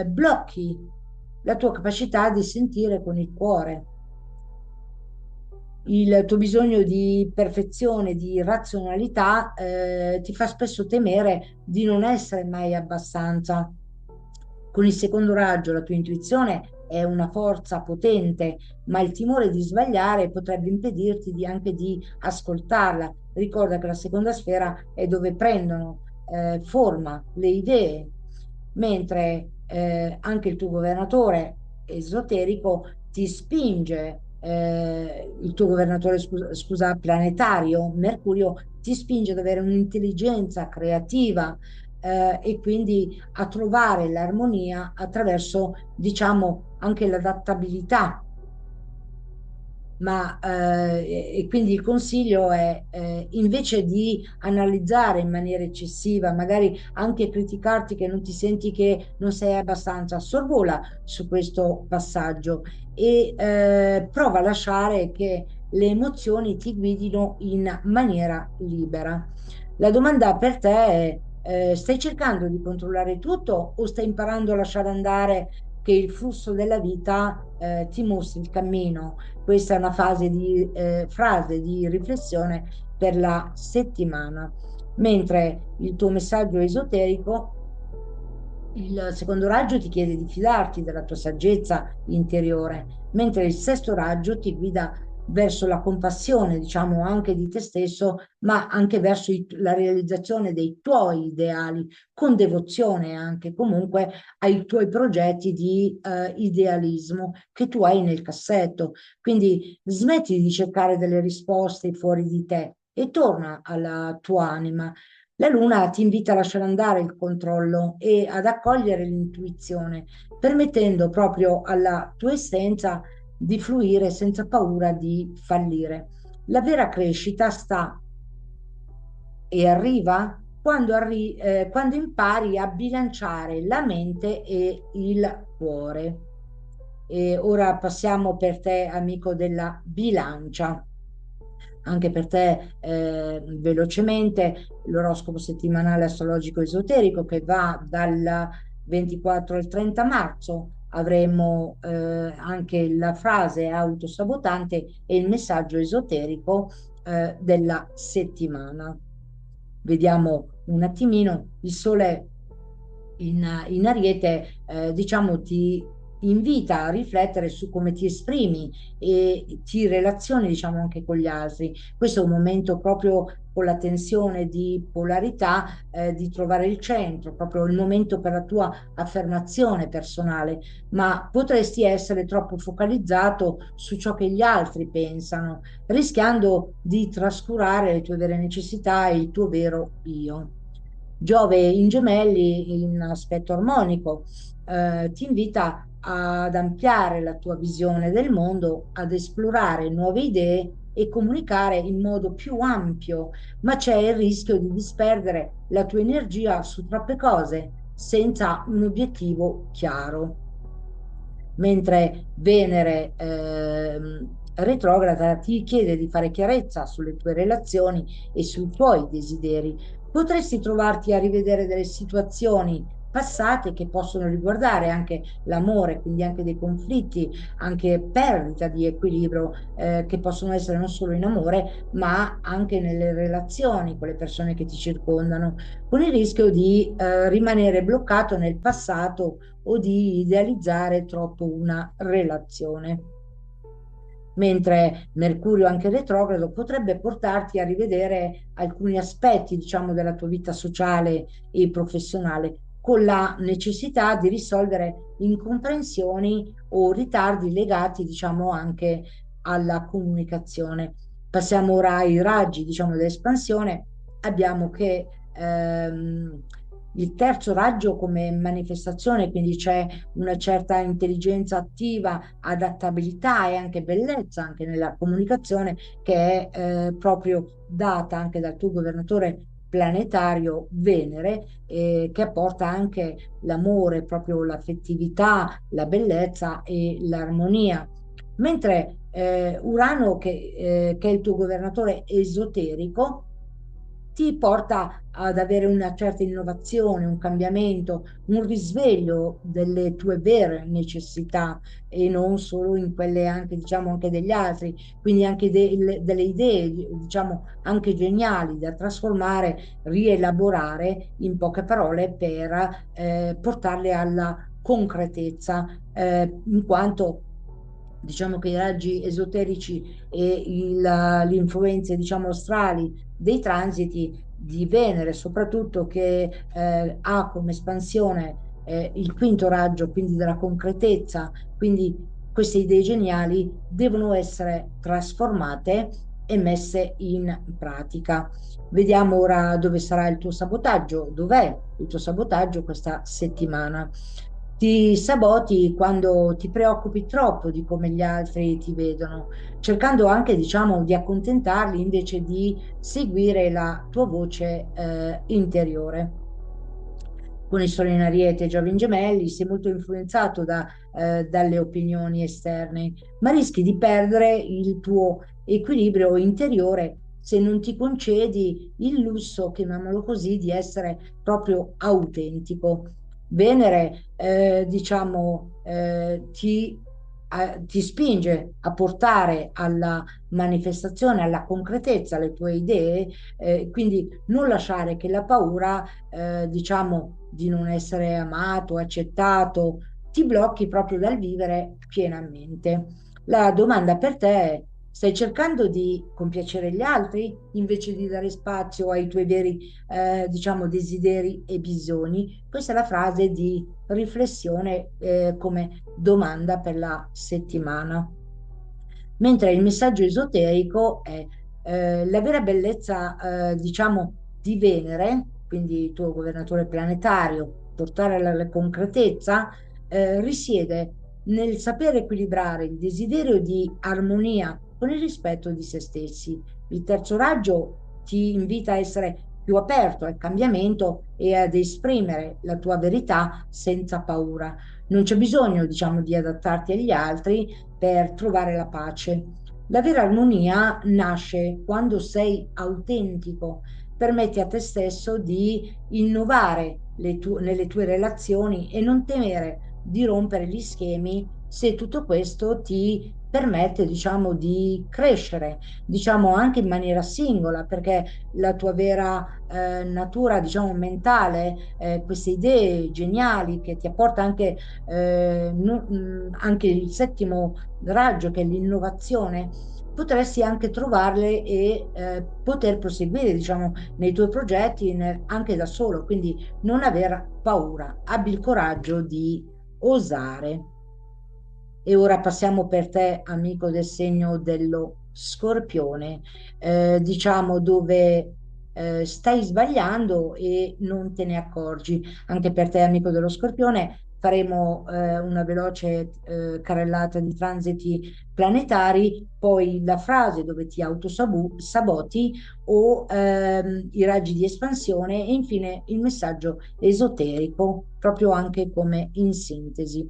blocchi la tua capacità di sentire con il cuore. Il tuo bisogno di perfezione, di razionalità, ti fa spesso temere di non essere mai abbastanza. Con il secondo raggio, la tua intuizione è una forza potente, ma il timore di sbagliare potrebbe impedirti anche di ascoltarla. Ricorda che la seconda sfera è dove prendono forma le idee, mentre anche il tuo governatore esoterico ti spinge, il tuo governatore, scusa, planetario, Mercurio, ti spinge ad avere un'intelligenza creativa e quindi a trovare l'armonia attraverso, diciamo, anche l'adattabilità. Ma e quindi il consiglio è invece di analizzare in maniera eccessiva, magari anche criticarti che non ti senti che non sei abbastanza, sorvola su questo passaggio e prova a lasciare che le emozioni ti guidino in maniera libera. La domanda per te è: stai cercando di controllare tutto o stai imparando a lasciare andare che il flusso della vita ti mostri il cammino? Questa è una frase di riflessione per la settimana. Mentre il tuo messaggio esoterico, il secondo raggio ti chiede di fidarti della tua saggezza interiore, mentre il sesto raggio ti guida verso la compassione, diciamo anche di te stesso, ma anche verso la realizzazione dei tuoi ideali, con devozione anche comunque ai tuoi progetti di idealismo che tu hai nel cassetto. Quindi smetti di cercare delle risposte fuori di te e torna alla tua anima. La luna ti invita a lasciare andare il controllo e ad accogliere l'intuizione, permettendo proprio alla tua essenza di fluire senza paura di fallire. La vera crescita sta e arriva quando impari a bilanciare la mente e il cuore. E ora passiamo per te, amico della bilancia. Anche per te, velocemente, l'oroscopo settimanale astrologico esoterico che va dal 24 al 30 marzo. Avremo anche la frase autosabotante e il messaggio esoterico della settimana. Vediamo un attimino il sole in Ariete, diciamo, ti invita a riflettere su come ti esprimi e ti relazioni, diciamo, anche con gli altri. Questo è un momento proprio con la tensione di polarità, di trovare il centro, proprio il momento per la tua affermazione personale, ma potresti essere troppo focalizzato su ciò che gli altri pensano, rischiando di trascurare le tue vere necessità e il tuo vero io. Giove in gemelli, in aspetto armonico, ti invita ad ampliare la tua visione del mondo, ad esplorare nuove idee e comunicare in modo più ampio, ma c'è il rischio di disperdere la tua energia su troppe cose senza un obiettivo chiaro. Mentre Venere retrograda ti chiede di fare chiarezza sulle tue relazioni e sui tuoi desideri. Potresti trovarti a rivedere delle situazioni passate che possono riguardare anche l'amore, quindi anche dei conflitti, anche perdita di equilibrio, che possono essere non solo in amore, ma anche nelle relazioni con le persone che ti circondano, con il rischio di rimanere bloccato nel passato o di idealizzare troppo una relazione. Mentre Mercurio anche retrogrado potrebbe portarti a rivedere alcuni aspetti, diciamo, della tua vita sociale e professionale, con la necessità di risolvere incomprensioni o ritardi legati, diciamo, anche alla comunicazione. Passiamo ora ai raggi, diciamo, dell'espansione. Abbiamo che il terzo raggio come manifestazione, quindi c'è una certa intelligenza attiva, adattabilità e anche bellezza anche nella comunicazione che è proprio data anche dal tuo governatore planetario Venere, che apporta anche l'amore, proprio l'affettività, la bellezza e l'armonia. Mentre Urano, che è il tuo governatore esoterico, ti porta ad avere una certa innovazione, un cambiamento, un risveglio delle tue vere necessità e non solo in quelle anche, diciamo, anche degli altri, quindi anche delle idee, diciamo, anche geniali da trasformare, rielaborare in poche parole per portarle alla concretezza, in quanto diciamo che i raggi esoterici e le influenze, diciamo, astrali dei transiti di Venere, soprattutto che ha come espansione il quinto raggio, quindi della concretezza, quindi queste idee geniali devono essere trasformate e messe in pratica. Vediamo ora dove sarà il tuo sabotaggio, dov'è il tuo sabotaggio questa settimana. Ti saboti quando ti preoccupi troppo di come gli altri ti vedono, cercando anche, diciamo, di accontentarli invece di seguire la tua voce interiore. Con il Sole in Ariete e Giove in Gemelli sei molto influenzato dalle opinioni esterne, ma rischi di perdere il tuo equilibrio interiore se non ti concedi il lusso, chiamiamolo così, di essere proprio autentico. Venere, diciamo, ti spinge a portare alla manifestazione, alla concretezza le tue idee, quindi non lasciare che la paura, diciamo, di non essere amato, accettato, ti blocchi proprio dal vivere pienamente. La domanda per te è: stai cercando di compiacere gli altri invece di dare spazio ai tuoi veri, diciamo, desideri e bisogni? Questa è la frase di riflessione, come domanda per la settimana. Mentre il messaggio esoterico è la vera bellezza, diciamo, di Venere, quindi il tuo governatore planetario, portare alla concretezza, risiede nel sapere equilibrare il desiderio di armonia con il rispetto di se stessi. Il terzo raggio ti invita a essere più aperto al cambiamento e ad esprimere la tua verità senza paura. Non c'è bisogno, diciamo, di adattarti agli altri per trovare la pace. La vera armonia nasce quando sei autentico, permetti a te stesso di innovare nelle tue relazioni e non temere di rompere gli schemi se tutto questo ti permette, diciamo, di crescere, diciamo, anche in maniera singola, perché la tua vera natura, diciamo, mentale, queste idee geniali che ti apporta anche, anche il settimo raggio, che è l'innovazione, potresti anche trovarle e poter proseguire, diciamo, nei tuoi progetti anche da solo, quindi non aver paura, abbi il coraggio di osare. E ora passiamo per te, amico del segno dello Scorpione, diciamo dove stai sbagliando e non te ne accorgi. Anche per te, amico dello Scorpione, faremo una veloce carrellata di transiti planetari, poi la frase dove ti autosaboti o i raggi di espansione e infine il messaggio esoterico, proprio anche come in sintesi.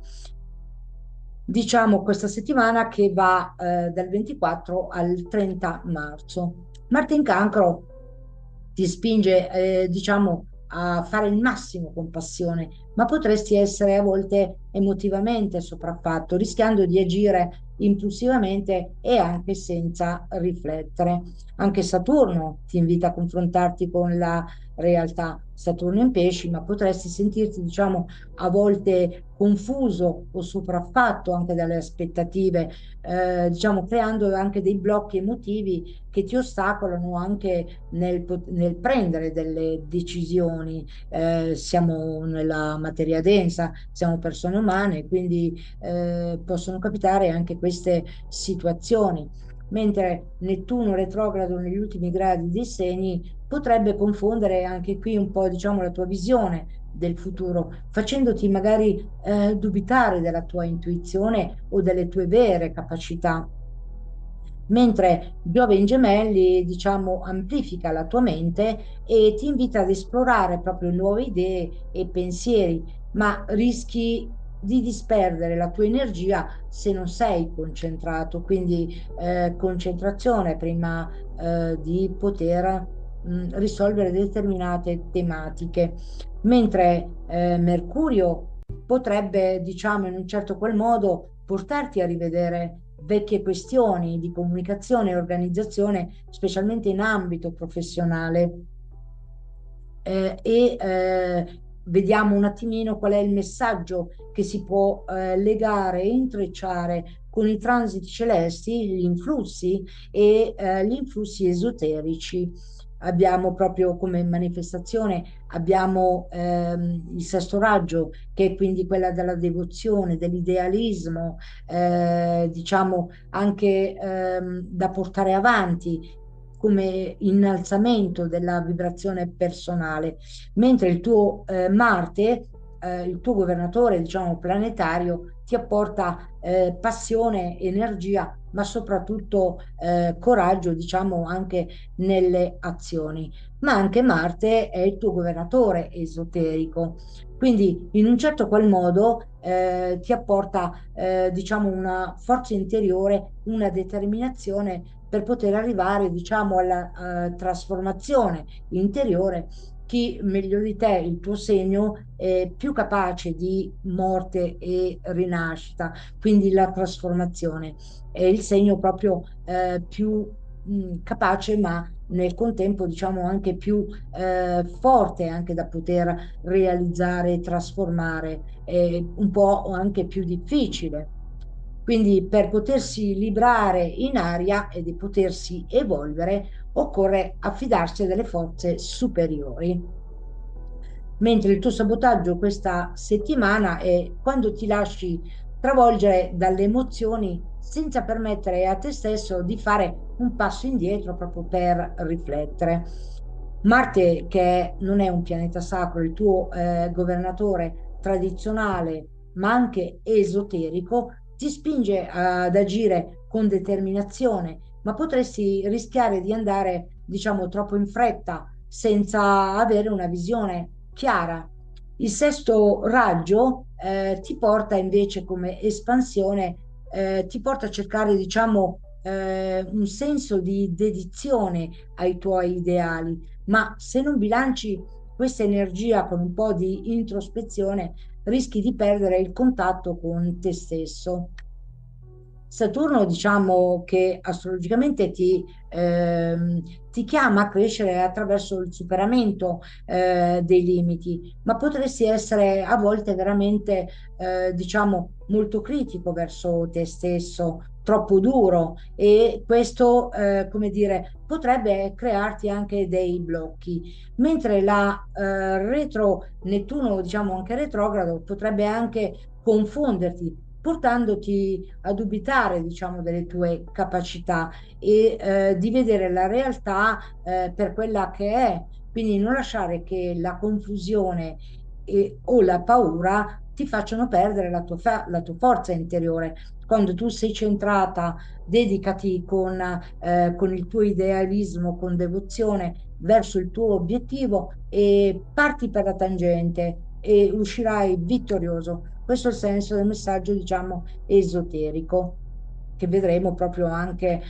Diciamo questa settimana che va dal 24 al 30 marzo. Marte in Cancro ti spinge, diciamo, a fare il massimo con passione, ma potresti essere a volte emotivamente sopraffatto, rischiando di agire impulsivamente e anche senza riflettere. Anche Saturno ti invita a confrontarti con la realtà. Saturno in pesci, ma potresti sentirti, diciamo, a volte confuso o sopraffatto anche dalle aspettative, diciamo, creando anche dei blocchi emotivi che ti ostacolano anche nel prendere delle decisioni. Siamo nella materia densa, siamo persone umane, quindi possono capitare anche queste situazioni. Mentre Nettuno retrogrado negli ultimi gradi dei segni potrebbe confondere anche qui un po', diciamo, la tua visione del futuro, facendoti magari dubitare della tua intuizione o delle tue vere capacità. Mentre Giove in Gemelli, diciamo, amplifica la tua mente e ti invita ad esplorare proprio nuove idee e pensieri, ma rischi di disperdere la tua energia se non sei concentrato. Quindi concentrazione prima di poter risolvere determinate tematiche. Mentre Mercurio potrebbe, diciamo, in un certo qual modo portarti a rivedere vecchie questioni di comunicazione e organizzazione, specialmente in ambito professionale. Vediamo un attimino qual è il messaggio che si può legare e intrecciare con i transiti celesti, gli influssi e gli influssi esoterici. Abbiamo proprio come manifestazione, abbiamo il sesto raggio, che è quindi quella della devozione, dell'idealismo, diciamo anche da portare avanti come innalzamento della vibrazione personale, mentre il tuo Marte, il tuo governatore, diciamo, planetario, ti apporta passione, energia, ma soprattutto coraggio, diciamo, anche nelle azioni. Ma anche Marte è il tuo governatore esoterico. Quindi, in un certo qual modo, ti apporta, diciamo, una forza interiore, una determinazione per poter arrivare, diciamo, alla trasformazione interiore. Chi meglio di te, il tuo segno, è più capace di morte e rinascita, quindi la trasformazione. È il segno proprio più capace, ma nel contempo, diciamo, anche più forte anche da poter realizzare e trasformare, un po' anche più difficile. Quindi per potersi librare in aria e di potersi evolvere occorre affidarsi a delle forze superiori. Mentre il tuo sabotaggio questa settimana è quando ti lasci travolgere dalle emozioni senza permettere a te stesso di fare un passo indietro proprio per riflettere. Marte, che non è un pianeta sacro, il tuo governatore tradizionale, ma anche esoterico, ti spinge ad agire con determinazione, ma potresti rischiare di andare, diciamo, troppo in fretta senza avere una visione chiara. Il sesto raggio ti porta invece come espansione, ti porta a cercare, diciamo, un senso di dedizione ai tuoi ideali, ma se non bilanci questa energia con un po' di introspezione, rischi di perdere il contatto con te stesso. Saturno, diciamo che astrologicamente ti chiama a crescere attraverso il superamento dei limiti, ma potresti essere a volte veramente, diciamo, molto critico verso te stesso, troppo duro e questo, come dire, potrebbe crearti anche dei blocchi, mentre la retro Nettuno, diciamo anche retrogrado, potrebbe anche confonderti portandoti a dubitare, diciamo, delle tue capacità e di vedere la realtà per quella che è. Quindi non lasciare che la confusione o la paura ti facciano perdere la tua forza interiore. Quando tu sei centrata, dedicati con il tuo idealismo, con devozione verso il tuo obiettivo e parti per la tangente e uscirai vittorioso. Questo è il senso del messaggio, diciamo, esoterico, che vedremo proprio anche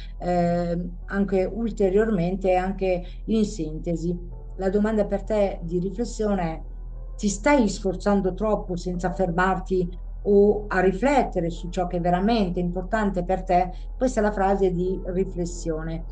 ulteriormente, anche in sintesi. La domanda per te di riflessione è: ti stai sforzando troppo senza fermarti o a riflettere su ciò che è veramente importante per te? Questa è la frase di riflessione.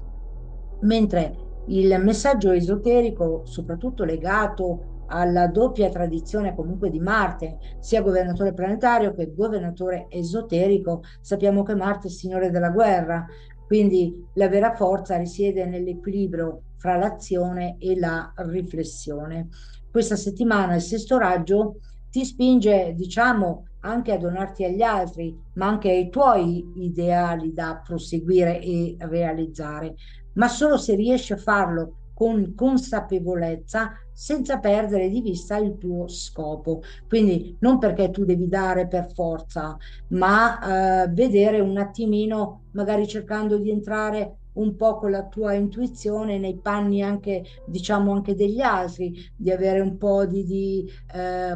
Mentre il messaggio esoterico, soprattutto legato alla doppia tradizione comunque di Marte, sia governatore planetario che governatore esoterico, sappiamo che Marte è il signore della guerra, quindi la vera forza risiede nell'equilibrio fra l'azione e la riflessione. Questa settimana il sesto raggio ti spinge, diciamo, anche a donarti agli altri, ma anche ai tuoi ideali da proseguire e realizzare, ma solo se riesci a farlo con consapevolezza, senza perdere di vista il tuo scopo. Quindi non perché tu devi dare per forza, ma vedere un attimino, magari cercando di entrare un po' con la tua intuizione nei panni anche, diciamo, anche degli altri, di avere un po' di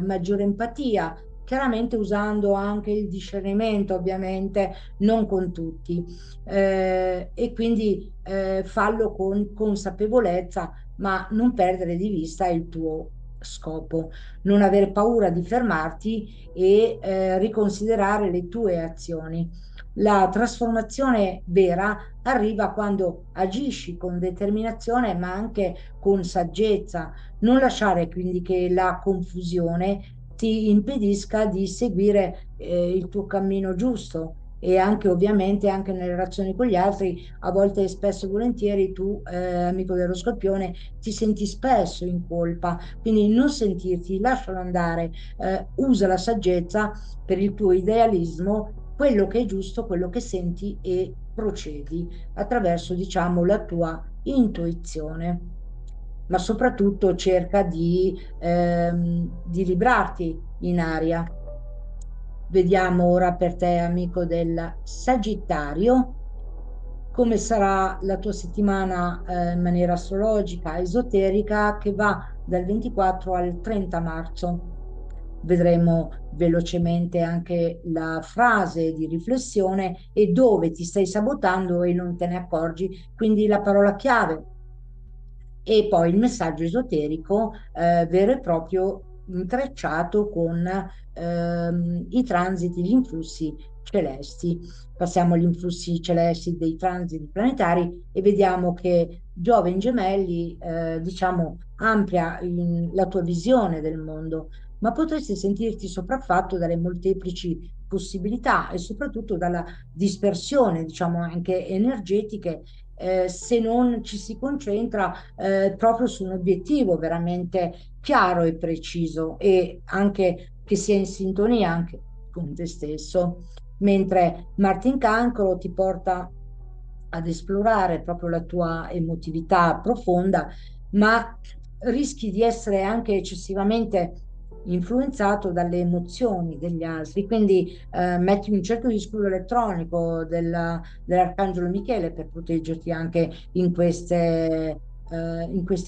maggiore empatia. Chiaramente usando anche il discernimento, ovviamente, non con tutti e quindi fallo con consapevolezza, ma non perdere di vista il tuo scopo, non avere paura di fermarti e riconsiderare le tue azioni. La trasformazione vera arriva quando agisci con determinazione, ma anche con saggezza. Non lasciare quindi che la confusione ti impedisca di seguire il tuo cammino giusto e anche ovviamente anche nelle relazioni con gli altri, a volte spesso e volentieri tu, amico dello Scorpione, ti senti spesso in colpa, quindi non sentirti, lascialo andare, usa la saggezza per il tuo idealismo, quello che è giusto, quello che senti e procedi attraverso, diciamo, la tua intuizione. Ma soprattutto cerca di librarti in aria. Vediamo ora per te, amico del Sagittario, come sarà la tua settimana in maniera astrologica, esoterica, che va dal 24 al 30 marzo. Vedremo velocemente anche la frase di riflessione e dove ti stai sabotando e non te ne accorgi, quindi la parola chiave e poi il messaggio esoterico vero e proprio intrecciato con i transiti, gli influssi celesti. Passiamo agli influssi celesti dei transiti planetari e vediamo che Giove in Gemelli, diciamo, amplia la tua visione del mondo, ma potresti sentirti sopraffatto dalle molteplici possibilità e soprattutto dalla dispersione, diciamo, anche energetiche se non ci si concentra proprio su un obiettivo veramente chiaro e preciso e anche che sia in sintonia anche con te stesso. Mentre Martin Cancro ti porta ad esplorare proprio la tua emotività profonda, ma rischi di essere anche eccessivamente influenzato dalle emozioni degli altri. Quindi metti un cerchio di scudo elettronico dell'Arcangelo Michele per proteggerti anche in queste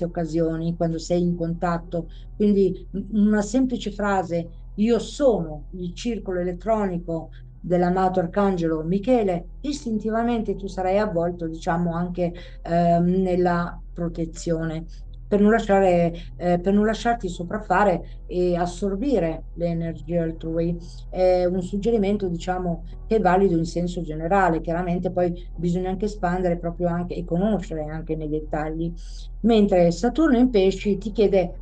occasioni, quando sei in contatto. Quindi una semplice frase, io sono il circolo elettronico dell'amato Arcangelo Michele, istintivamente tu sarai avvolto, diciamo, anche nella protezione. per non lasciarti sopraffare e assorbire le energie altrui. È un suggerimento, diciamo, che è valido in senso generale. Chiaramente poi bisogna anche espandere proprio anche e conoscere anche nei dettagli. Mentre Saturno in Pesci ti chiede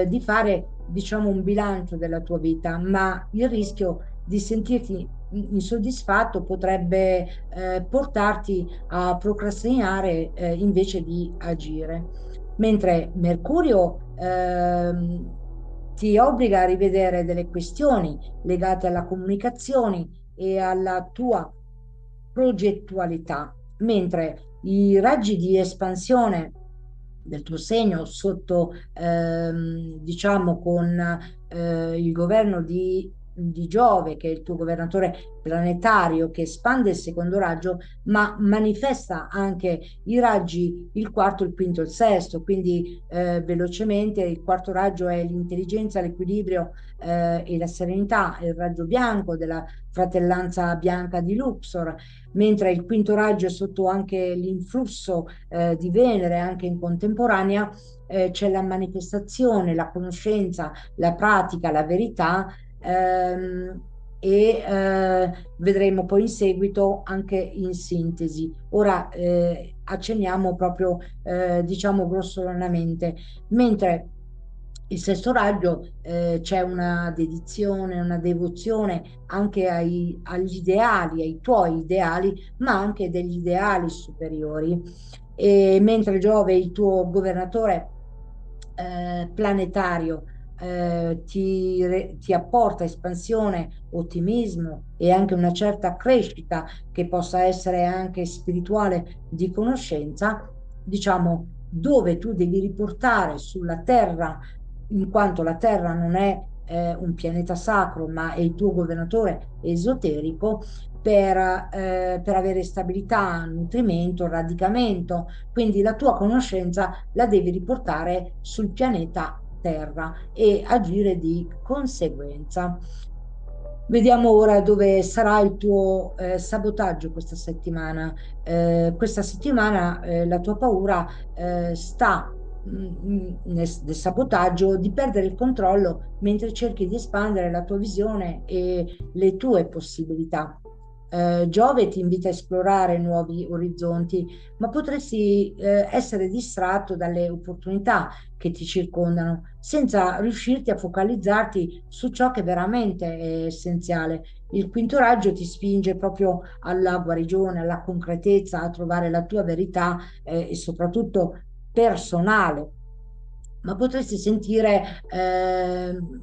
di fare, diciamo, un bilancio della tua vita, ma il rischio di sentirti insoddisfatto potrebbe portarti a procrastinare invece di agire. Mentre Mercurio ti obbliga a rivedere delle questioni legate alla comunicazione e alla tua progettualità, mentre i raggi di espansione del tuo segno sotto, diciamo, con il governo di Giove, che è il tuo governatore planetario, che espande il secondo raggio, ma manifesta anche i raggi, il quarto, il quinto e il sesto. Quindi velocemente il quarto raggio è l'intelligenza, l'equilibrio e la serenità, il raggio bianco della fratellanza bianca di Luxor, mentre il quinto raggio è sotto anche l'influsso di Venere, anche in contemporanea, c'è la manifestazione, la conoscenza, la pratica, la verità. Vedremo poi in seguito anche in sintesi. Ora accenniamo proprio, diciamo, grossolanamente, mentre il sesto raggio c'è una dedizione, una devozione anche agli ideali, ai tuoi ideali, ma anche degli ideali superiori. E mentre Giove, il tuo governatore planetario, ti apporta espansione, ottimismo e anche una certa crescita che possa essere anche spirituale di conoscenza, diciamo, dove tu devi riportare sulla Terra, in quanto la Terra non è un pianeta sacro, ma è il tuo governatore esoterico, per avere stabilità, nutrimento, radicamento. Quindi la tua conoscenza la devi riportare sul pianeta Terra e agire di conseguenza. Vediamo ora dove sarà il tuo sabotaggio questa settimana. Questa settimana la tua paura sta nel sabotaggio di perdere il controllo mentre cerchi di espandere la tua visione e le tue possibilità. Giove ti invita a esplorare nuovi orizzonti, ma potresti essere distratto dalle opportunità che ti circondano, senza riuscirti a focalizzarti su ciò che veramente è essenziale. Il quinto raggio ti spinge proprio alla guarigione, alla concretezza, a trovare la tua verità e soprattutto personale. Ma potresti sentire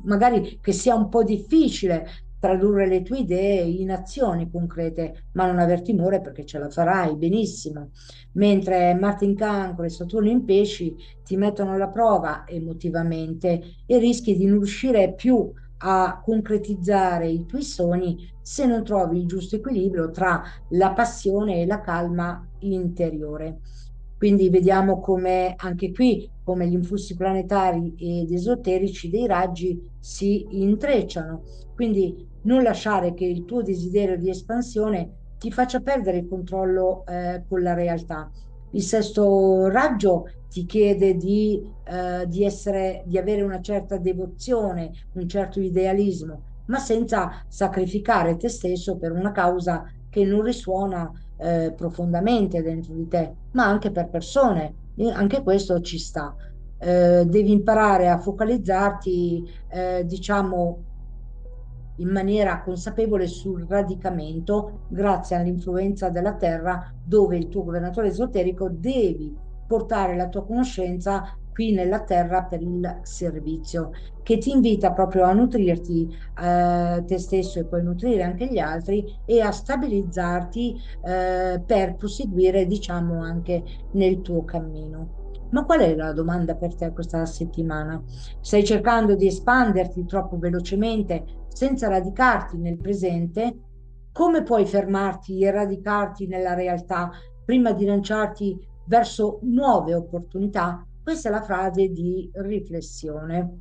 magari che sia un po' difficile tradurre le tue idee in azioni concrete, ma non aver timore perché ce la farai benissimo. Mentre Marte in Cancro e Saturno in Pesci ti mettono alla prova emotivamente e rischi di non riuscire più a concretizzare i tuoi sogni se non trovi il giusto equilibrio tra la passione e la calma interiore. Quindi vediamo come anche qui, come gli influssi planetari ed esoterici dei raggi si intrecciano. Quindi non lasciare che il tuo desiderio di espansione ti faccia perdere il controllo con la realtà. Il sesto raggio ti chiede di avere una certa devozione, un certo idealismo, ma senza sacrificare te stesso per una causa che non risuona profondamente dentro di te, ma anche per persone. E anche questo ci sta. Devi imparare a focalizzarti, diciamo, in maniera consapevole sul radicamento grazie all'influenza della terra, dove il tuo governatore esoterico devi portare la tua conoscenza qui nella terra per il servizio, che ti invita proprio a nutrirti te stesso e poi nutrire anche gli altri e a stabilizzarti per proseguire, diciamo, anche nel tuo cammino. Ma qual è la domanda per te questa settimana? Stai cercando di espanderti troppo velocemente senza radicarti nel presente? Come puoi fermarti e radicarti nella realtà prima di lanciarti verso nuove opportunità? Questa è la frase di riflessione.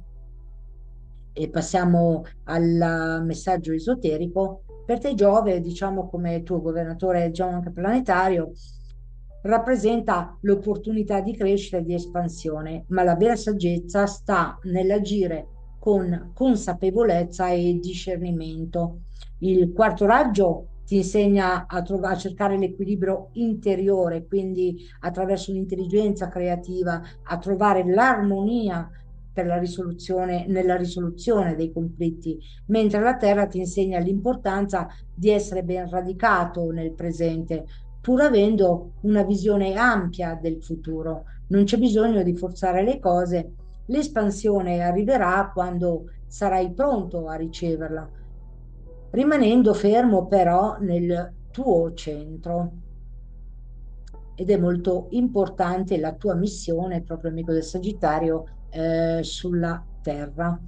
E passiamo al messaggio esoterico. Per te Giove, diciamo come tuo governatore, diciamo anche planetario, rappresenta l'opportunità di crescita e di espansione, ma la vera saggezza sta nell'agire con consapevolezza e discernimento. Il quarto raggio ti insegna a cercare l'equilibrio interiore, quindi attraverso un'intelligenza creativa, a trovare l'armonia per la risoluzione, nella risoluzione dei conflitti, mentre la terra ti insegna l'importanza di essere ben radicato nel presente, pur avendo una visione ampia del futuro. Non c'è bisogno di forzare le cose, l'espansione arriverà quando sarai pronto a riceverla, rimanendo fermo però nel tuo centro. Ed è molto importante la tua missione, proprio amico del Sagittario, sulla Terra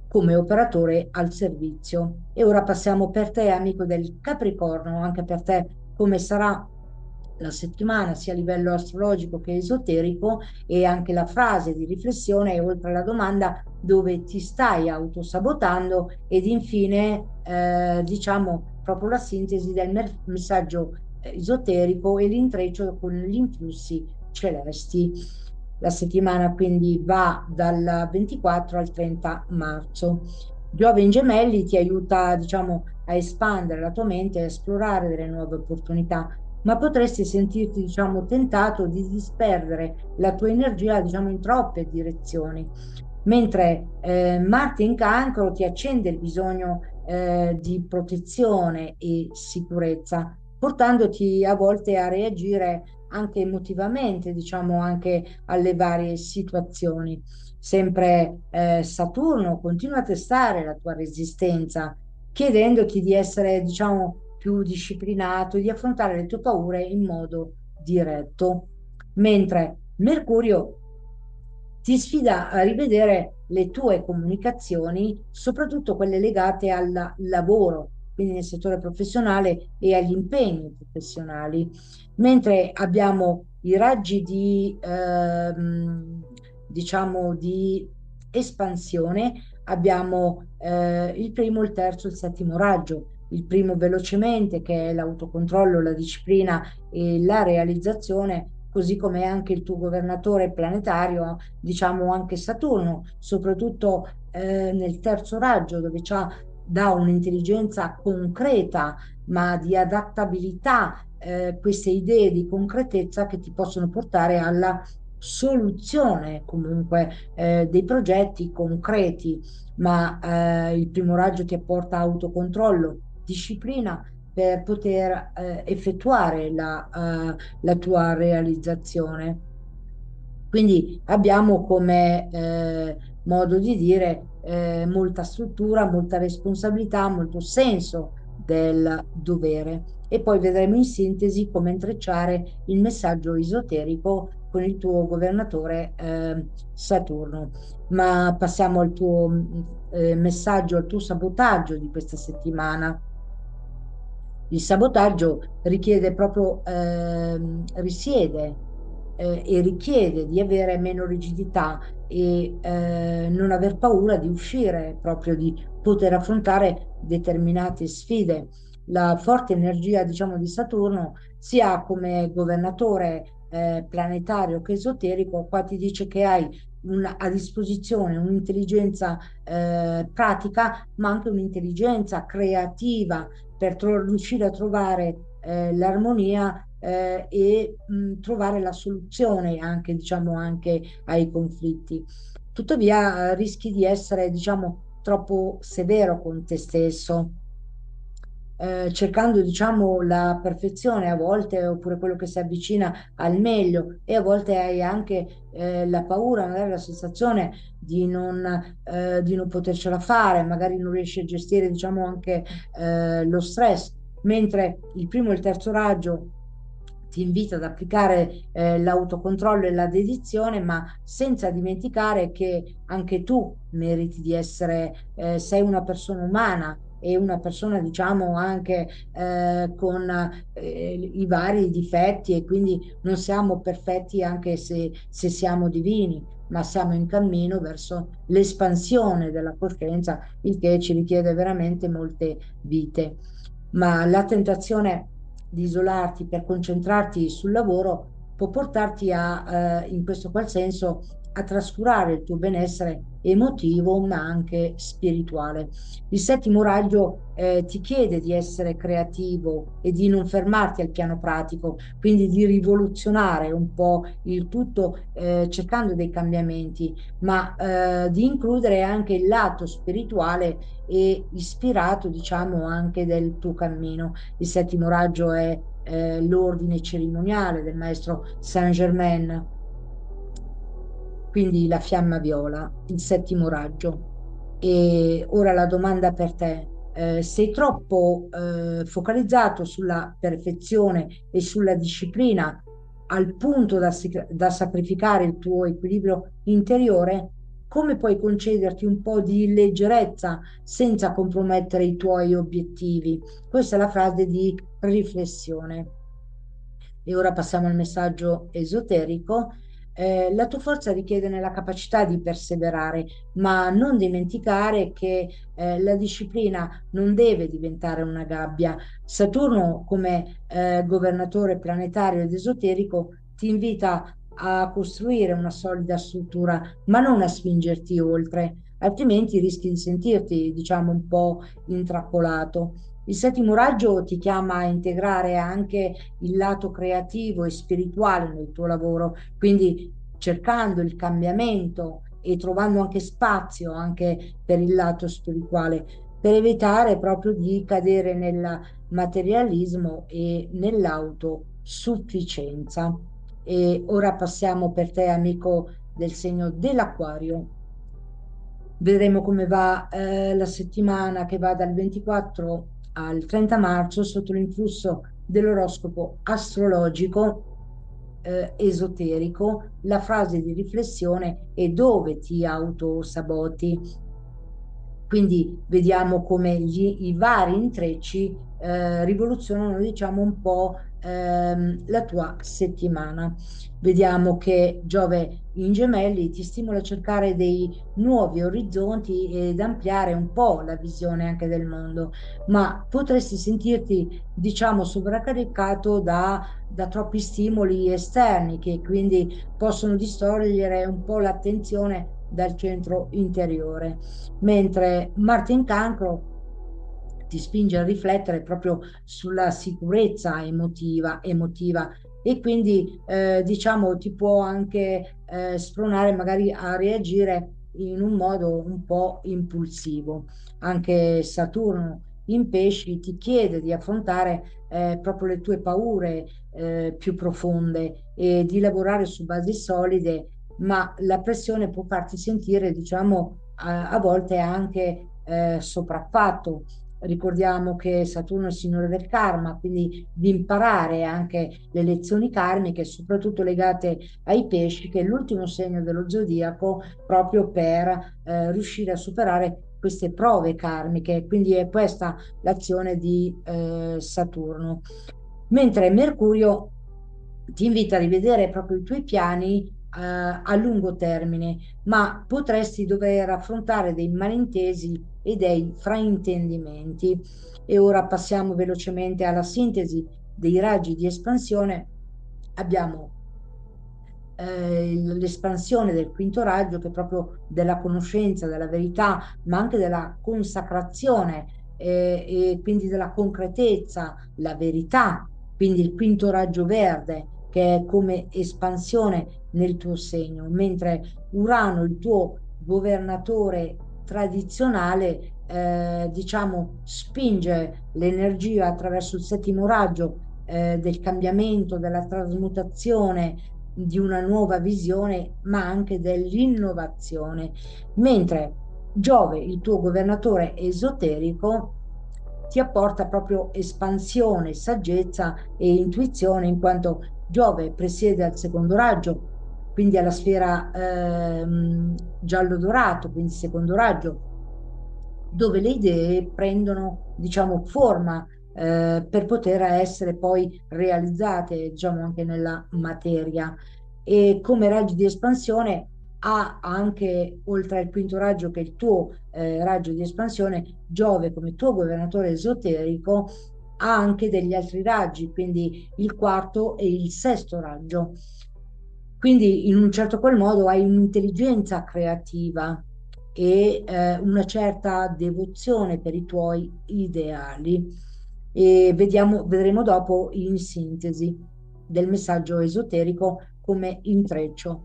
come operatore al servizio. E ora passiamo per te, amico del Capricorno, anche per te come sarà la settimana, sia a livello astrologico che esoterico, e anche la frase di riflessione, oltre alla domanda dove ti stai autosabotando, ed infine, diciamo, proprio la sintesi del messaggio esoterico e l'intreccio con gli influssi celesti. La settimana quindi va dal 24 al 30 marzo. Giove in Gemelli ti aiuta, diciamo, a espandere la tua mente, a esplorare delle nuove opportunità, ma potresti sentirti, diciamo, tentato di disperdere la tua energia, diciamo, in troppe direzioni. Mentre Marte in Cancro ti accende il bisogno di protezione e sicurezza, portandoti a volte a reagire anche emotivamente, diciamo, anche alle varie situazioni. Sempre Saturno continua a testare la tua resistenza, chiedendoti di essere, diciamo, più disciplinato, di affrontare le tue paure in modo diretto, mentre Mercurio ti sfida a rivedere le tue comunicazioni, soprattutto quelle legate al lavoro, quindi nel settore professionale e agli impegni professionali, mentre abbiamo i raggi di, diciamo, di espansione, abbiamo il primo, il terzo e il settimo raggio. Il primo velocemente, che è l'autocontrollo, la disciplina e la realizzazione, così come anche il tuo governatore planetario, diciamo anche Saturno, soprattutto nel terzo raggio, dove dà un'intelligenza concreta, ma di adattabilità, queste idee di concretezza che ti possono portare alla soluzione comunque dei progetti concreti, ma il primo raggio ti apporta autocontrollo, disciplina per poter effettuare la tua realizzazione. Quindi abbiamo come modo di dire molta struttura, molta responsabilità, molto senso del dovere. E poi vedremo in sintesi come intrecciare il messaggio esoterico con il tuo governatore Saturno. Ma passiamo al tuo messaggio, al tuo sabotaggio di questa settimana. Il sabotaggio richiede proprio, risiede e richiede di avere meno rigidità e non aver paura di uscire, proprio di poter affrontare determinate sfide. La forte energia, diciamo, di Saturno, sia come governatore planetario che esoterico, qua ti dice che hai a disposizione un'intelligenza pratica, ma anche un'intelligenza creativa per riuscire a trovare l'armonia e trovare la soluzione anche, diciamo, anche ai conflitti. Tuttavia, rischi di essere, diciamo, troppo severo con te stesso, cercando, diciamo, la perfezione a volte, oppure quello che si avvicina al meglio, e a volte hai anche la paura, magari la sensazione di non potercela fare, magari non riesci a gestire, diciamo, anche lo stress, mentre il primo e il terzo raggio ti invita ad applicare l'autocontrollo e la dedizione, ma senza dimenticare che anche tu meriti di essere, sei una persona umana e una persona, diciamo, anche con i vari difetti, e quindi non siamo perfetti anche se siamo divini, ma siamo in cammino verso l'espansione della coscienza, il che ci richiede veramente molte vite. Ma la tentazione di isolarti per concentrarti sul lavoro, può portarti a, in questo qual senso, a trascurare il tuo benessere emotivo, ma anche spirituale. Il settimo raggio ti chiede di essere creativo e di non fermarti al piano pratico, quindi di rivoluzionare un po' il tutto cercando dei cambiamenti, ma di includere anche il lato spirituale e ispirato, diciamo, anche del tuo cammino. Il settimo raggio è l'ordine cerimoniale del maestro Saint-Germain, quindi la fiamma viola, il settimo raggio. E ora la domanda per te, sei troppo focalizzato sulla perfezione e sulla disciplina al punto da sacrificare il tuo equilibrio interiore? Come puoi concederti un po' di leggerezza senza compromettere i tuoi obiettivi? Questa è la frase di riflessione. E ora passiamo al messaggio esoterico. La tua forza richiede nella capacità di perseverare, ma non dimenticare che la disciplina non deve diventare una gabbia. Saturno, come governatore planetario ed esoterico, ti invita a costruire una solida struttura, ma non a spingerti oltre, altrimenti rischi di sentirti, diciamo, un po' intrappolato. Il settimo raggio ti chiama a integrare anche il lato creativo e spirituale nel tuo lavoro, quindi cercando il cambiamento e trovando anche spazio anche per il lato spirituale, per evitare proprio di cadere nel materialismo e nell'autosufficienza. E ora passiamo per te, amico del segno dell'Acquario. Vedremo come va la settimana che va dal 24 al 30 marzo sotto l'influsso dell'oroscopo astrologico esoterico. La frase di riflessione è dove ti autosaboti. Quindi vediamo come i vari intrecci rivoluzionano, diciamo, un po' la tua settimana. Vediamo che Giove in Gemelli ti stimola a cercare dei nuovi orizzonti ed ampliare un po' la visione anche del mondo, ma potresti sentirti, diciamo, sovraccaricato da troppi stimoli esterni che quindi possono distogliere un po' l'attenzione dal centro interiore, mentre Marte in Cancro ti spinge a riflettere proprio sulla sicurezza emotiva e quindi diciamo ti può anche spronare magari a reagire in un modo un po' impulsivo. Anche Saturno in pesci ti chiede di affrontare proprio le tue paure più profonde e di lavorare su basi solide, ma la pressione può farti sentire, diciamo, a volte anche sopraffatto. Ricordiamo che Saturno è il signore del karma, quindi di imparare anche le lezioni karmiche, soprattutto legate ai pesci, che è l'ultimo segno dello zodiaco, proprio per riuscire a superare queste prove karmiche. Quindi è questa l'azione di Saturno. Mentre Mercurio ti invita a rivedere proprio i tuoi piani a lungo termine, ma potresti dover affrontare dei malintesi e dei fraintendimenti. E ora passiamo velocemente alla sintesi dei raggi di espansione. Abbiamo l'espansione del quinto raggio, che è proprio della conoscenza, della verità, ma anche della consacrazione e quindi della concretezza, la verità, quindi il quinto raggio verde, che è come espansione nel tuo segno, mentre Urano, il tuo governatore tradizionale, diciamo, spinge l'energia attraverso il settimo raggio del cambiamento, della trasmutazione, di una nuova visione, ma anche dell'innovazione, mentre Giove, il tuo governatore esoterico, ti apporta proprio espansione, saggezza e intuizione, in quanto Giove presiede al secondo raggio, quindi alla sfera giallo-dorato, quindi secondo raggio, dove le idee prendono, diciamo, forma per poter essere poi realizzate, diciamo, anche nella materia. E come raggi di espansione ha anche, oltre al quinto raggio, che è il tuo raggio di espansione, Giove come tuo governatore esoterico, ha anche degli altri raggi, quindi il quarto e il sesto raggio. Quindi in un certo qual modo hai un'intelligenza creativa e una certa devozione per i tuoi ideali. E vedremo dopo in sintesi del messaggio esoterico come intreccio.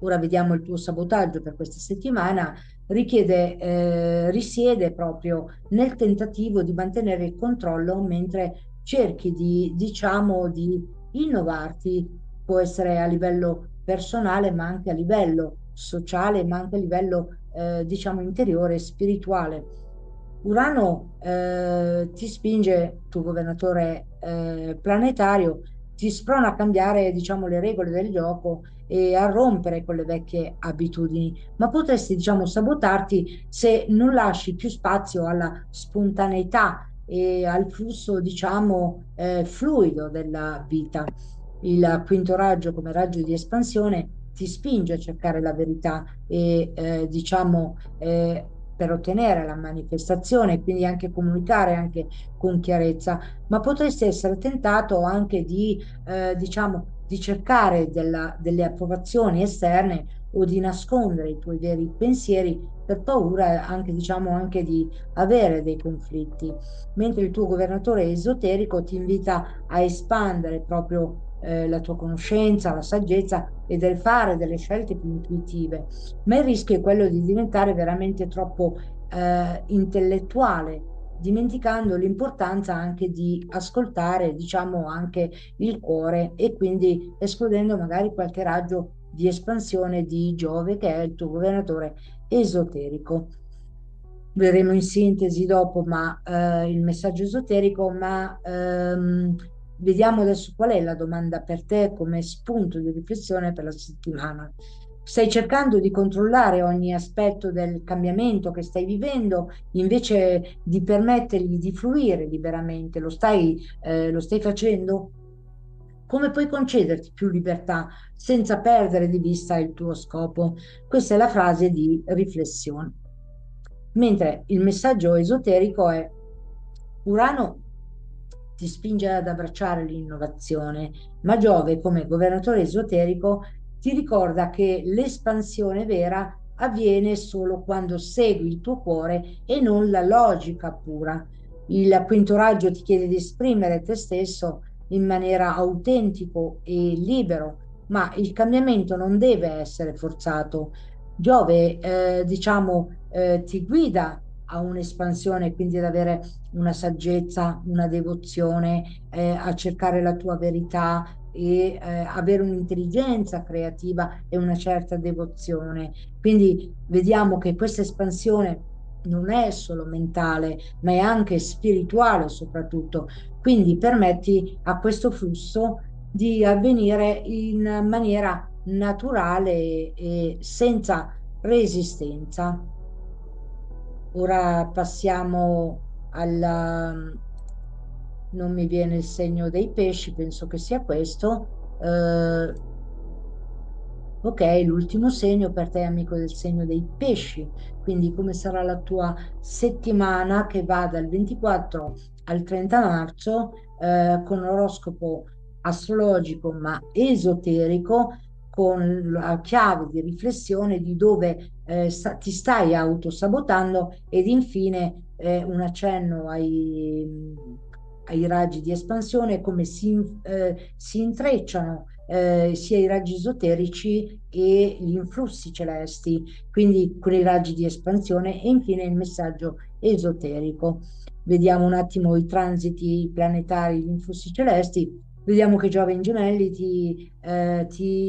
Ora vediamo il tuo sabotaggio per questa settimana. Risiede proprio nel tentativo di mantenere il controllo mentre cerchi di, diciamo, di innovarti, può essere a livello personale, ma anche a livello sociale, ma anche a livello, diciamo, interiore e spirituale. Urano, ti spinge, tuo governatore, planetario, ti sprona a cambiare, diciamo, le regole del gioco e a rompere con le vecchie abitudini, ma potresti, diciamo, sabotarti se non lasci più spazio alla spontaneità e al flusso, diciamo, fluido della vita. Il quinto raggio, come raggio di espansione, ti spinge a cercare la verità e, diciamo, per ottenere la manifestazione, quindi anche comunicare anche con chiarezza, ma potresti essere tentato anche di, diciamo, di cercare delle approvazioni esterne o di nascondere i tuoi veri pensieri per paura anche, diciamo, anche di avere dei conflitti, mentre il tuo governatore esoterico ti invita a espandere proprio la tua conoscenza, la saggezza e del fare delle scelte più intuitive, ma il rischio è quello di diventare veramente troppo intellettuale, dimenticando l'importanza anche di ascoltare, diciamo, anche il cuore e quindi escludendo magari qualche raggio di espansione di Giove, che è il tuo governatore esoterico. Vedremo in sintesi dopo, ma il messaggio esoterico, ma vediamo adesso qual è la domanda per te come spunto di riflessione per la settimana. Stai cercando di controllare ogni aspetto del cambiamento che stai vivendo invece di permettergli di fluire liberamente. Lo stai facendo? Come puoi concederti più libertà senza perdere di vista il tuo scopo? Questa è la frase di riflessione. Mentre il messaggio esoterico è Urano ti spinge ad abbracciare l'innovazione, ma Giove, come governatore esoterico, ti ricorda che l'espansione vera avviene solo quando segui il tuo cuore e non la logica pura. Il quinto raggio ti chiede di esprimere te stesso in maniera autentico e libero, ma il cambiamento non deve essere forzato. Giove, diciamo, ti guida a un'espansione, quindi ad avere una saggezza, una devozione, a cercare la tua verità e avere un'intelligenza creativa e una certa devozione. Quindi vediamo che questa espansione non è solo mentale, ma è anche spirituale soprattutto. Quindi permetti a questo flusso di avvenire in maniera naturale e senza resistenza. Ora passiamo alla... Non mi viene il segno dei pesci, penso che sia questo. Ok, l'ultimo segno per te, amico del segno dei pesci. Quindi come sarà la tua settimana che va dal 24 al 30 marzo con l'oroscopo astrologico ma esoterico, con la chiave di riflessione di dove ti stai autosabotando ed infine un accenno ai raggi di espansione, come si intrecciano sia i raggi esoterici e gli influssi celesti, quindi con i raggi di espansione e infine il messaggio esoterico. Vediamo un attimo i transiti planetari, gli influssi celesti. Vediamo che Giove in Gemelli ti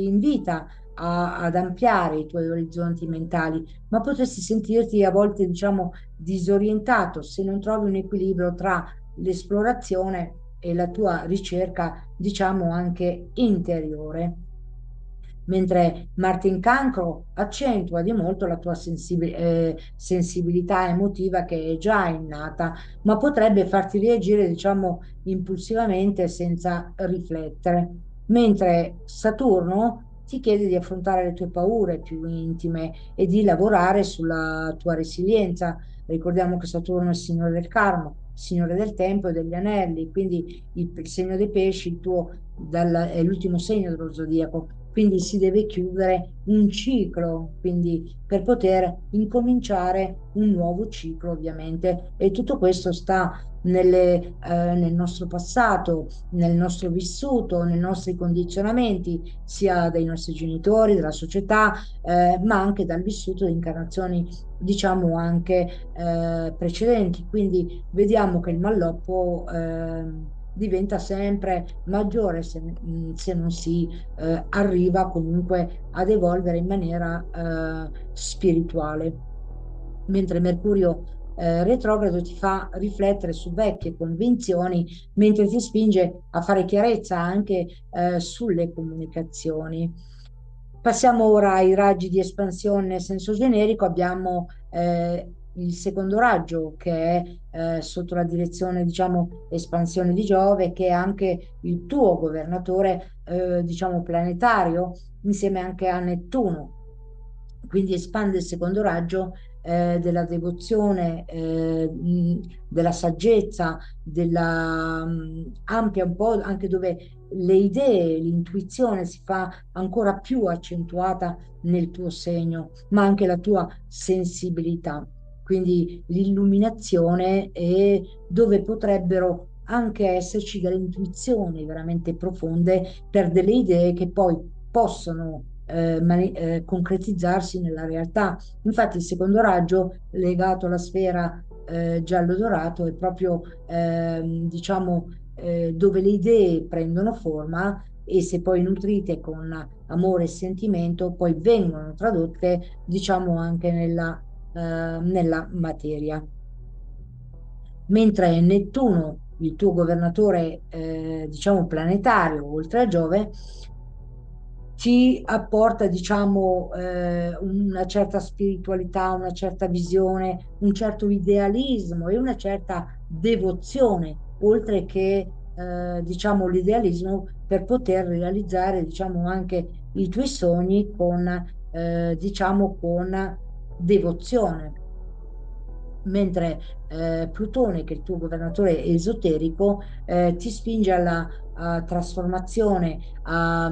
invita ad ampliare i tuoi orizzonti mentali, ma potresti sentirti a volte, diciamo, disorientato se non trovi un equilibrio tra l'esplorazione e la tua ricerca, diciamo, anche interiore. Mentre Marte in Cancro accentua di molto la tua sensibilità emotiva che è già innata, ma potrebbe farti reagire, diciamo, impulsivamente senza riflettere. Mentre Saturno ti chiede di affrontare le tue paure più intime e di lavorare sulla tua resilienza, Ricordiamo che Saturno è il signore del karma, signore del tempo e degli anelli, quindi il segno dei pesci, il tuo, è l'ultimo segno dello zodiaco, quindi si deve chiudere un ciclo, quindi per poter incominciare un nuovo ciclo, ovviamente. E tutto questo sta nel nostro passato, nel nostro vissuto, nei nostri condizionamenti, sia dai nostri genitori, dalla società, ma anche dal vissuto di incarnazioni, diciamo, anche precedenti. Quindi vediamo che il malloppo diventa sempre maggiore se non si arriva comunque ad evolvere in maniera spirituale, mentre Mercurio retrogrado ti fa riflettere su vecchie convinzioni, mentre ti spinge a fare chiarezza anche sulle comunicazioni. Passiamo ora ai raggi di espansione nel senso generico. Abbiamo il secondo raggio che è sotto la direzione, diciamo, espansione di Giove, che è anche il tuo governatore, diciamo, planetario, insieme anche a Nettuno. Quindi espande il secondo raggio della devozione, della saggezza, della ampia un po' anche dove le idee, l'intuizione si fa ancora più accentuata nel tuo segno, ma anche la tua sensibilità. Quindi l'illuminazione è dove potrebbero anche esserci delle intuizioni veramente profonde per delle idee che poi possono concretizzarsi nella realtà. Infatti il secondo raggio legato alla sfera giallo-dorato è proprio, diciamo, dove le idee prendono forma e se poi nutrite con amore e sentimento, poi vengono tradotte, diciamo, anche nella materia. Mentre Nettuno, il tuo governatore, diciamo, planetario, oltre a Giove, ci apporta, diciamo, una certa spiritualità, una certa visione, un certo idealismo e una certa devozione, oltre che, diciamo, l'idealismo per poter realizzare, diciamo, anche i tuoi sogni con, diciamo, con devozione, mentre Plutone, che è il tuo governatore esoterico, ti spinge alla trasformazione, a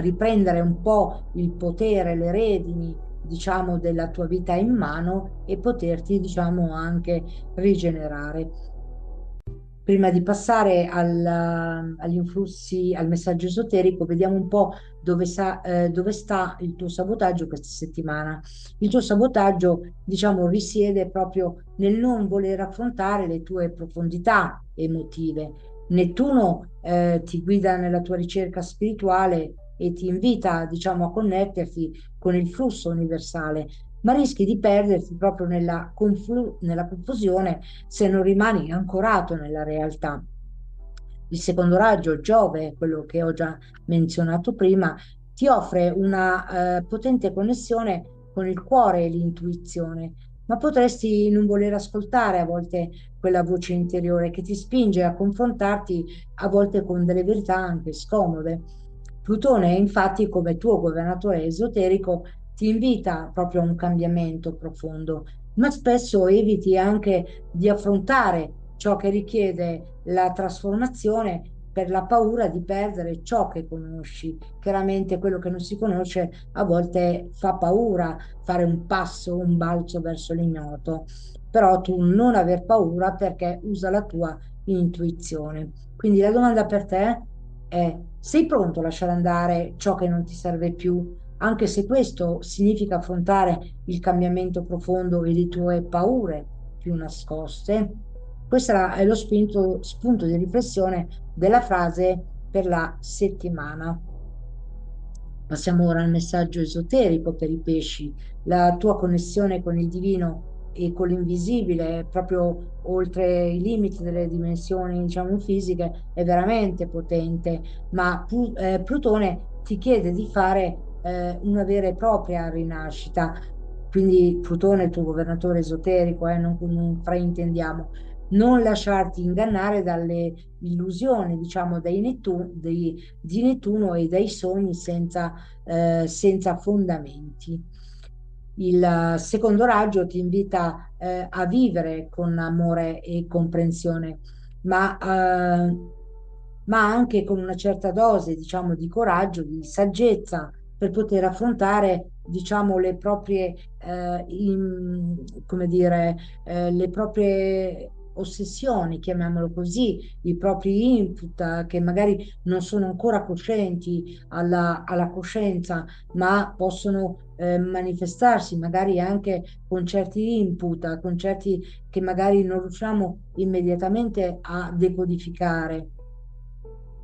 riprendere un po' il potere, le redini, diciamo, della tua vita in mano e poterti, diciamo, anche rigenerare. Prima di passare agli influssi, al messaggio esoterico, vediamo un po' dove sta il tuo sabotaggio questa settimana. Il tuo sabotaggio, diciamo, risiede proprio nel non voler affrontare le tue profondità emotive. Nettuno, ti guida nella tua ricerca spirituale e ti invita, diciamo, a connetterti con il flusso universale, ma rischi di perderti proprio nella confusione se non rimani ancorato nella realtà. Il secondo raggio, Giove, quello che ho già menzionato prima, ti offre una potente connessione con il cuore e l'intuizione, ma potresti non voler ascoltare a volte quella voce interiore che ti spinge a confrontarti a volte con delle verità anche scomode. Plutone, infatti, come tuo governatore esoterico, ti invita proprio a un cambiamento profondo, ma spesso eviti anche di affrontare ciò che richiede la trasformazione per la paura di perdere ciò che conosci. Chiaramente quello che non si conosce a volte fa paura fare un passo, un balzo verso l'ignoto, però tu non aver paura perché usa la tua intuizione. Quindi la domanda per te è: sei pronto a lasciare andare ciò che non ti serve più, anche se questo significa affrontare il cambiamento profondo e le tue paure più nascoste? Questo è lo spunto di riflessione della frase per la settimana. Passiamo ora al messaggio esoterico per i pesci. La tua connessione con il divino e con l'invisibile, proprio oltre i limiti delle dimensioni, diciamo, fisiche, è veramente potente, ma Plutone ti chiede di fare una vera e propria rinascita. Quindi Plutone è il tuo governatore esoterico, non fraintendiamo. Non lasciarti ingannare dalle illusioni, diciamo, di Nettuno e dai sogni senza fondamenti. Il secondo raggio ti invita a vivere con amore e comprensione, ma, ma anche con una certa dose, diciamo, di coraggio, di saggezza per poter affrontare, diciamo, le proprie, come dire, le proprie ossessioni, chiamiamolo così, i propri input che magari non sono ancora coscienti alla coscienza, ma possono manifestarsi magari anche con certi input, con certi che magari non riusciamo immediatamente a decodificare.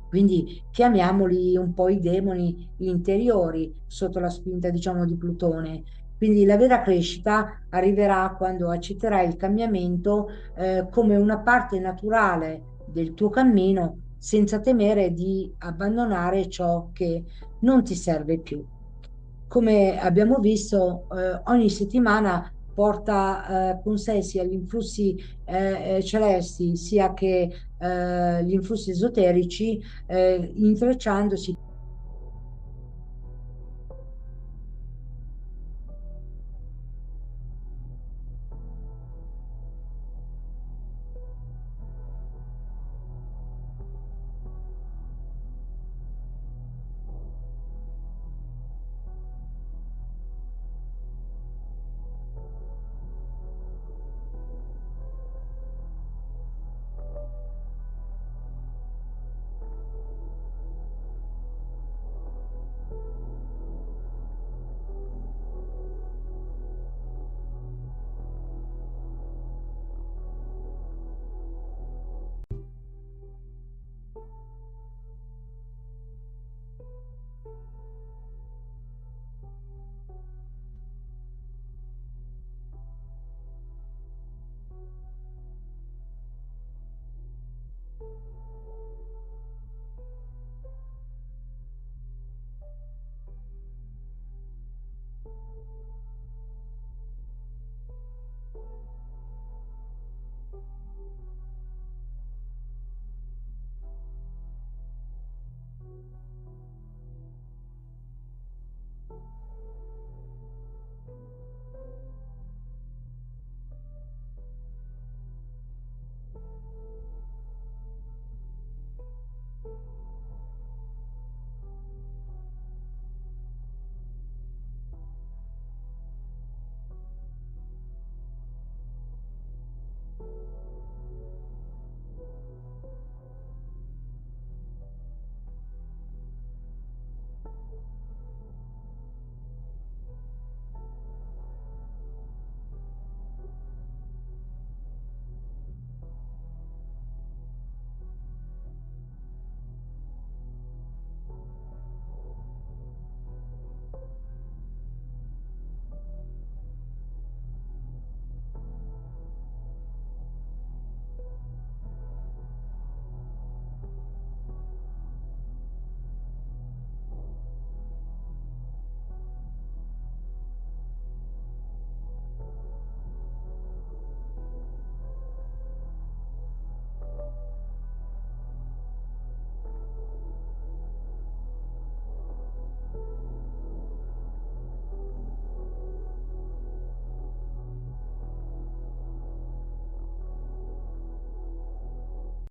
Quindi chiamiamoli un po' i demoni interiori sotto la spinta, diciamo, di Plutone. Quindi la vera crescita arriverà quando accetterai il cambiamento come una parte naturale del tuo cammino, senza temere di abbandonare ciò che non ti serve più. Come abbiamo visto, ogni settimana porta con sé sia gli influssi celesti sia che gli influssi esoterici intrecciandosi